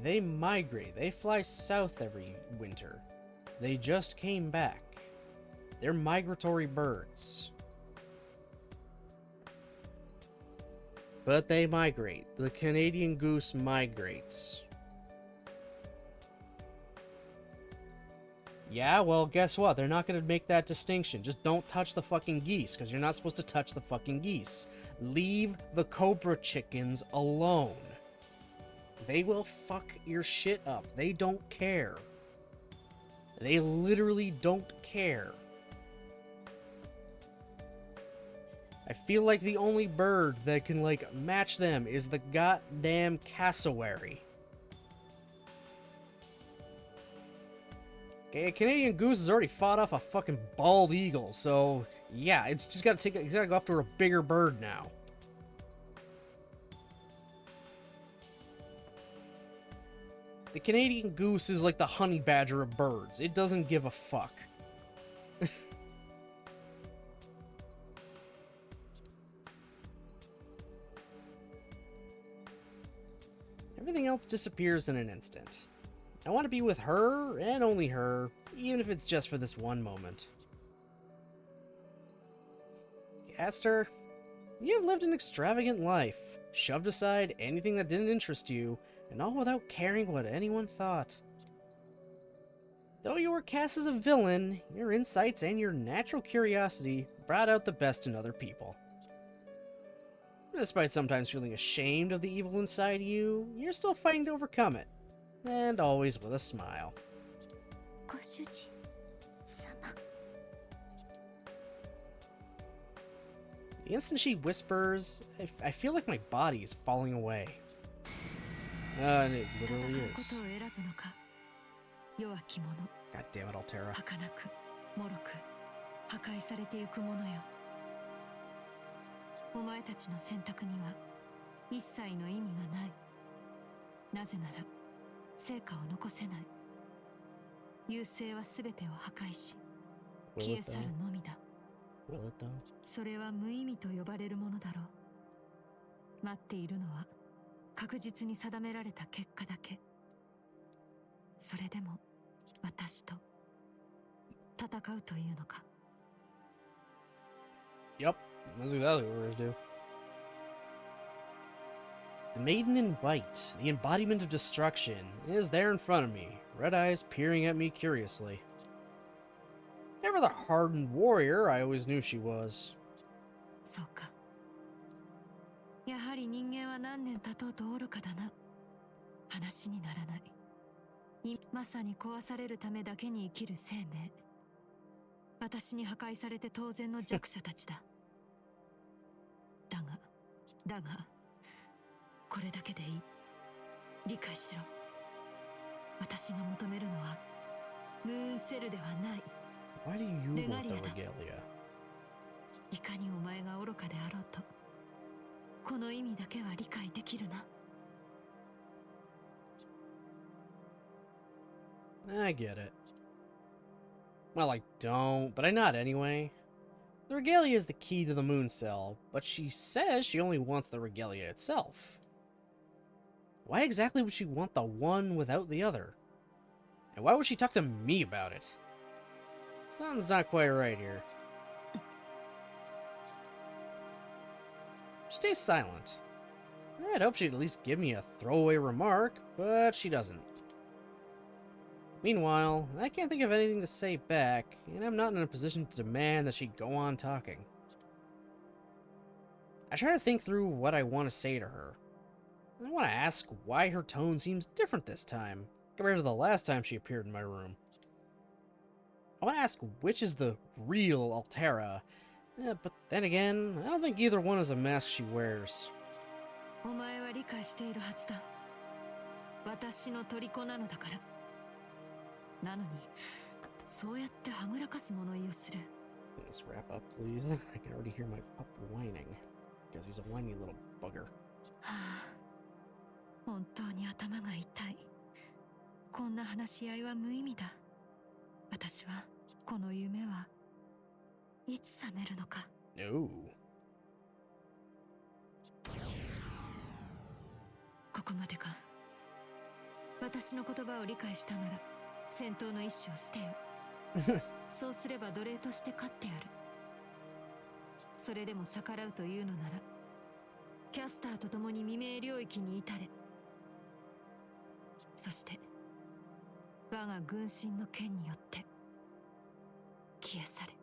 They migrate. They fly south every winter. They just came back. They're migratory birds. But they migrate. The Canadian goose migrates. Yeah, well, guess what? They're not going to make that distinction. Just don't touch the fucking geese, because you're not supposed to touch the fucking geese. Leave the cobra chickens alone. They will fuck your shit up. They don't care. They literally don't care. I feel like the only bird that can, like, match them is the goddamn cassowary. Okay, a Canadian goose has already fought off a fucking bald eagle, so yeah, it's just gotta go after a bigger bird now. The Canadian goose is like the honey badger of birds. It doesn't give a fuck. Everything else disappears in an instant. I want to be with her, and only her, even if it's just for this one moment. Gaster, you have lived an extravagant life, shoved aside anything that didn't interest you, and all without caring what anyone thought. Though you were cast as a villain, your insights and your natural curiosity brought out the best in other people. Despite sometimes feeling ashamed of the evil inside you, you're still fighting to overcome it. And always with a smile. ご主人様 The instant she whispers, I feel like my body is falling away. And it literally 戦うこ is. とを選ぶのか弱き者 God damn it, Altera. 儚く脆く破壊されてゆくものよお前たちの選択には一切の意味はないなぜなら成果を残せない優勢は全てを破壊し Will 消え it 去る though? のみだ Will it though? それは無意味と呼ばれるものだろう待っているのは確実に定められた結果だけそれでも私と戦うというのか Yep, that's exactly what words do. The maiden in white, the embodiment of destruction, is there in front of me, red eyes peering at me curiously. Never the hardened warrior I always knew she was. そうかやはり人間は何年経とうと愚かだな話にならないまさに壊されるためだけに生きる生命私に破壊されて当然の弱者たちだだがこれだけでいい理解しろ私が求めるのはムーンセルではない Why do you want the Regalia. regalia? いかにお前が愚かであろうとこの意味だけは理解できるな I get it. Well, I don't, but I nod anyway. The regalia is the key to the moon cell, but she says she only wants the regalia itself. Why exactly would she want the one without the other? And why would she talk to me about it? Something's not quite right here. She stays silent. I'd hope she'd at least give me a throwaway remark, but she doesn't. Meanwhile, I can't think of anything to say back, and I'm not in a position to demand that she go on talking. I try to think through what I want to say to her. I want to ask why her tone seems different this time, compared to the last time she appeared in my room. I want to ask which is the real Altera, but then again, I don't think either one is a mask she wears. お前は理解しているはずだ。私の虜なのだから。なのに、そうやってはぐらかす物言いをする。 Let's wrap up, please. I can already hear my pup whining, because he's a whiny little bugger. はあ、本当に頭が痛い。こんな話し合いは無意味だ。私はこの夢はいつ覚めるのか。No. ここまでか。私の言葉を理解したなら戦闘の意志を捨てよ。そうすれば奴隷として勝ってやる。それでも逆らうというのならキャスターと共に未明領域に至れ。そして我が軍神の剣によって消え去れ。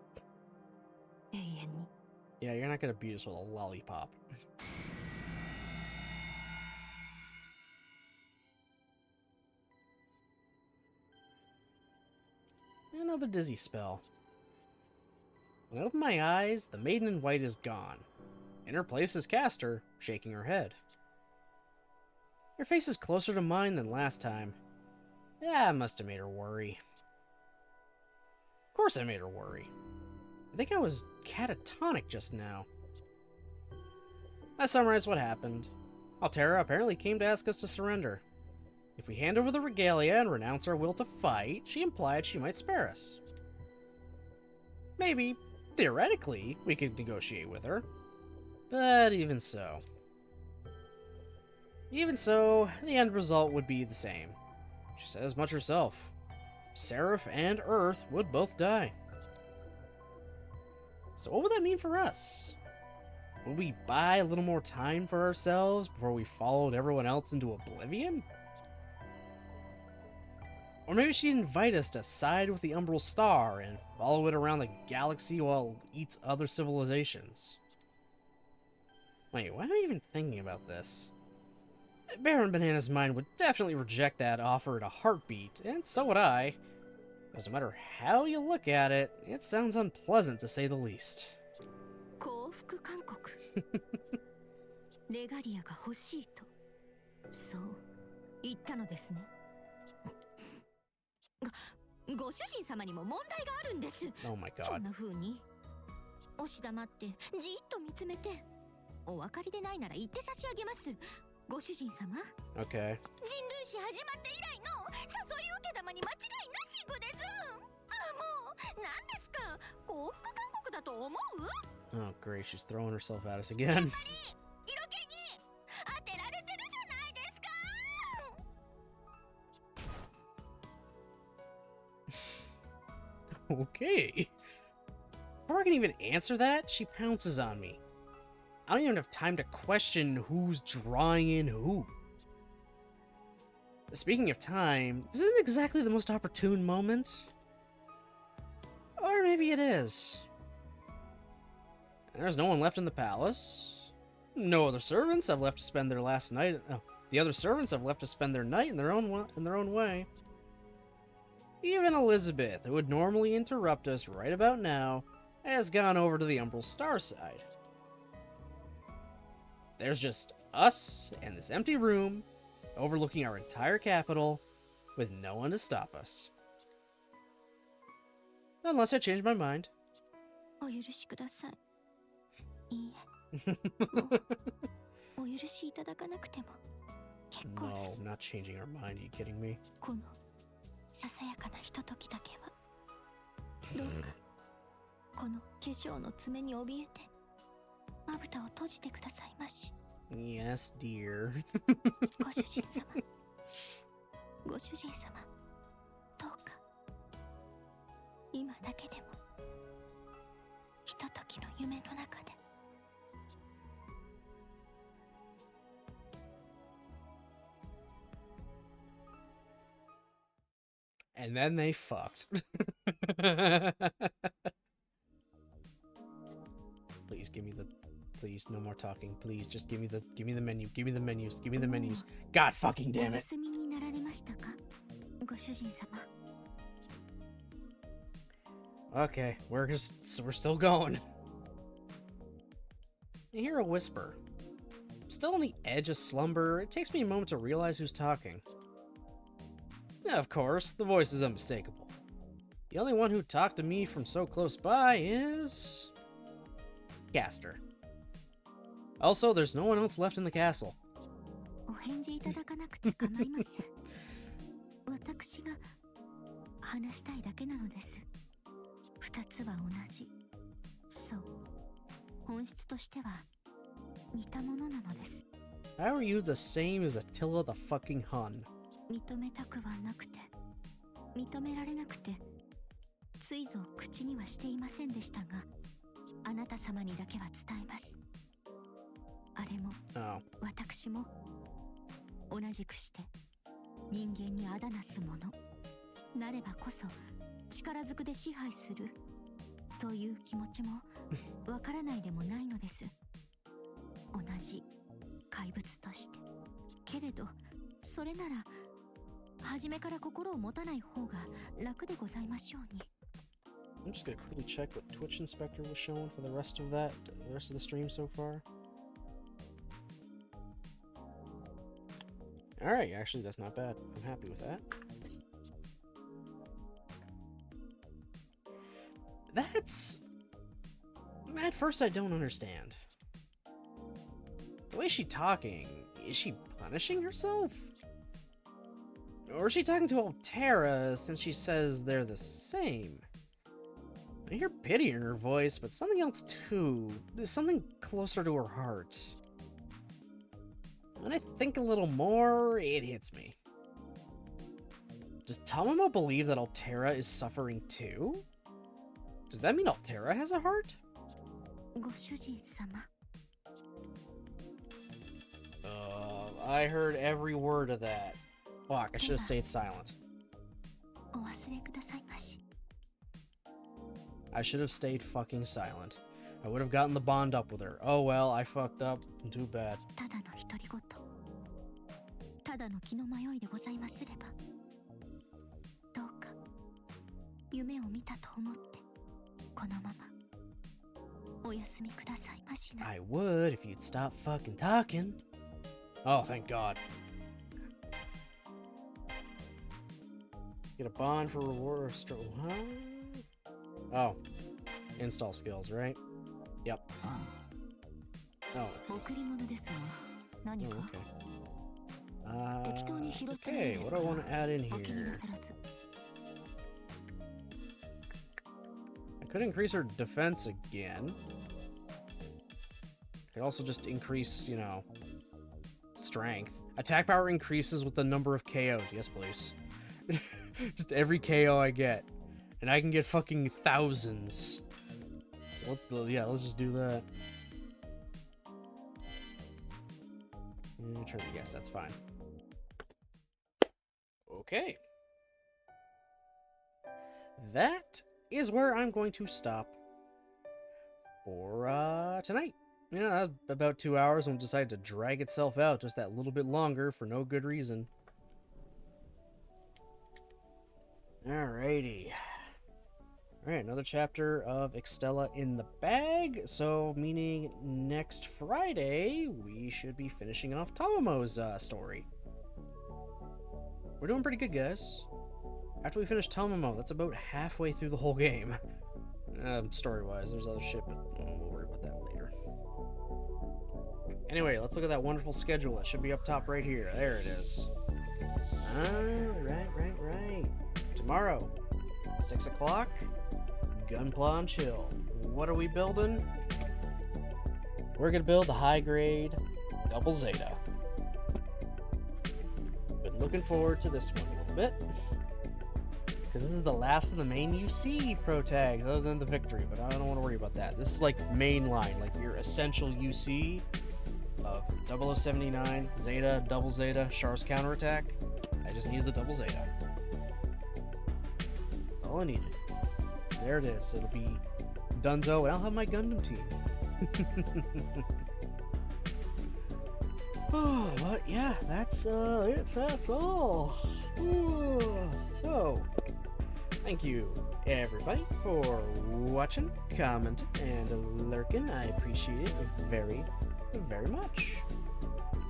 永遠に。 Yeah, you're not gonna beat us with a lollipop. Another dizzy spell. When I open my eyes, the maiden in white is gone. In her place is Caster, shaking her head. Her face is closer to mine than last time. Yeah, I must have made her worry. Of course I made her worry. I think I was catatonic just now. I summarized what happened. Altera apparently came to ask us to surrender. If we hand over the regalia and renounce our will to fight, she implied she might spare us. Maybe, theoretically, we could negotiate with her. But even so, the end result would be the same. She said as much herself. Seraph and Earth would both die. So what would that mean for us? Would we buy a little more time for ourselves before we followed everyone else into oblivion? Or maybe she'd invite us to side with the Umbral Star and follow it around the galaxy while it eats other civilizations. Wait, why am I even thinking about this? Baron Banana's mind would definitely reject that offer at a heartbeat, and so would I. Because no matter how you look at it, it sounds unpleasant to say the least. 降伏勧告。レガリアが欲しいと。そう言ったのですね。ご主人様にも問題があるんです。 Oh my そ god. んな風に押し黙ってじーっと見つめて、お分かりでないなら言って差し上げます。ご主人様。 Okay. 人類史始まって以来の誘い受け玉に間違いなしぐです。あ、もう何ですか。降伏勧告だと思う？ Oh great, she's throwing herself at us again. やっぱり色気に当てられてるじゃないですか。 Okay. Before I can even answer that, she pounces on me. I don't even have time to question who's drawing in who. Speaking of time, this isn't exactly the most opportune moment. Or maybe it is. There's no one left in the palace. No other servants have left to spend their last night. Oh, the other servants have left to spend their night in their own way. Even Elizabeth, who would normally interrupt us right about now, has gone over to the Umbral Star side. There's just us and this empty room, overlooking our entire capital, with no one to stop us. Unless I change my mind. お許しください。いいえ、もうお許しいただかなくても結構 No, です。 I'm not changing our mind. Are you kidding me? このささやかなひとときだけはどうかこの化粧の爪に怯えてまぶたを閉じてくださいまし。 Yes, dear. ご主人様、ご主人様、どうか今だけでもひとときの夢の中で。 And then they fucked. Please give me the... Please, no more talking. Please, just give me the menu. Give me the menus. Give me the menus. God fucking お damn it. 休みになられましたか。ご主人様。 Okay, we're still going. You hear a whisper. Still on the edge of slumber, it takes me a moment to realize who's talking. Yeah, of course, the voice is unmistakable. The only one who talked to me from so close by is... Gaster. Also, there's no one else left in the castle. お返事いただかなくて構いません。私が話したいだけなのです。二つは同じ。そう。本質としては似たものなのです。How are you the same as Attila the fucking Hun? 認めたくはなくて、認められなくて、ついぞ口にはしていませんでしたが、あなた様にだけは伝えます。あれも、私も、同じくして、人間にあだなすもの、なればこそ、力ずくで支配する、という気持ちも、わからないでもないのです。同じ怪物として。けれど、それなら、初めから心を持たない方が楽でございましょうに。I'm just gonna quickly check what Twitch Inspector was showing for the rest of the stream so far. Alright, actually that's not bad. I'm happy with that. That's... At first I don't understand. The way she's talking, is she punishing herself? Or is she talking to Altera since she says they're the same? I hear pity in her voice, but something else too. Something closer to her heart. When I think a little more, it hits me. Does Tamamo believe that Altera is suffering too? Does that mean Altera has a heart? ご主人様。 I heard every word of that. Fuck, I should have stayed silent. お忘れくださいまし。 I should have stayed fucking silent. I would have gotten the bond up with her. Oh well, I fucked up. Too bad. ただの独り言。ただの気の迷いでございますれば。どうか、夢を見たと思って、このまま、お休みくださいましな。 I would if you'd stop fucking talking. Oh, thank God. Get a bond for reward or huh? Oh. Install skills, right? Yep. Oh. 贈り物ですが、何 Oh, か okay. 適当に拾ったもので Okay, す what か do I ら want to add in お気に here? なさらず。 I could increase her defense again. Could also just increase, you know, strength. Attack power increases with the number of KOs. Yes, please. Just every KO I get. And I can get fucking thousands. So let's just do that. Try to guess, that's fine. Okay. That is where I'm going to stop for tonight. Yeah, about 2 hours and decided to drag itself out just that little bit longer for no good reason. Alrighty. Alright, another chapter of Extella in the bag. So, meaning next Friday, we should be finishing off Tamamo's story. We're doing pretty good, guys. After we finish Tamamo, that's about halfway through the whole game. Story-wise, there's other shit, but we'll worry about that later. Anyway, let's look at that wonderful schedule. It should be up top right here. There it is. Right. Tomorrow, 6 o'clock, Gunpla and Chill. What are we building? We're gonna build the high-grade Double Zeta. Been looking forward to this one a little bit. Because this is the last of the main UC pro tags, other than the victory, but I don't want to worry about that. This is like mainline, like your essential UC of 0079, Zeta, Double Zeta, Char's counterattack. I just needed the Double Zeta. That's all I needed. There it is. It'll be Dunzo, and I'll have my Gundam team. Oh, but yeah, that's it. That's all. So, thank you everybody for watching, commenting, and lurking. I appreciate it very, very much.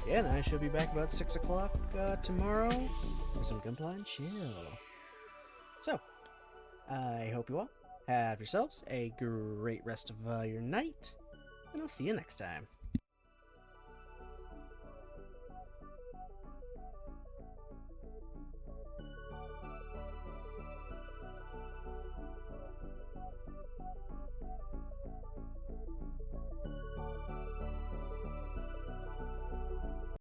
Yeah, and I shall be back about 6 o'clock tomorrow for some Gunpla and Chill. So, I hope you all have yourselves a great rest of your night, and I'll see you next time.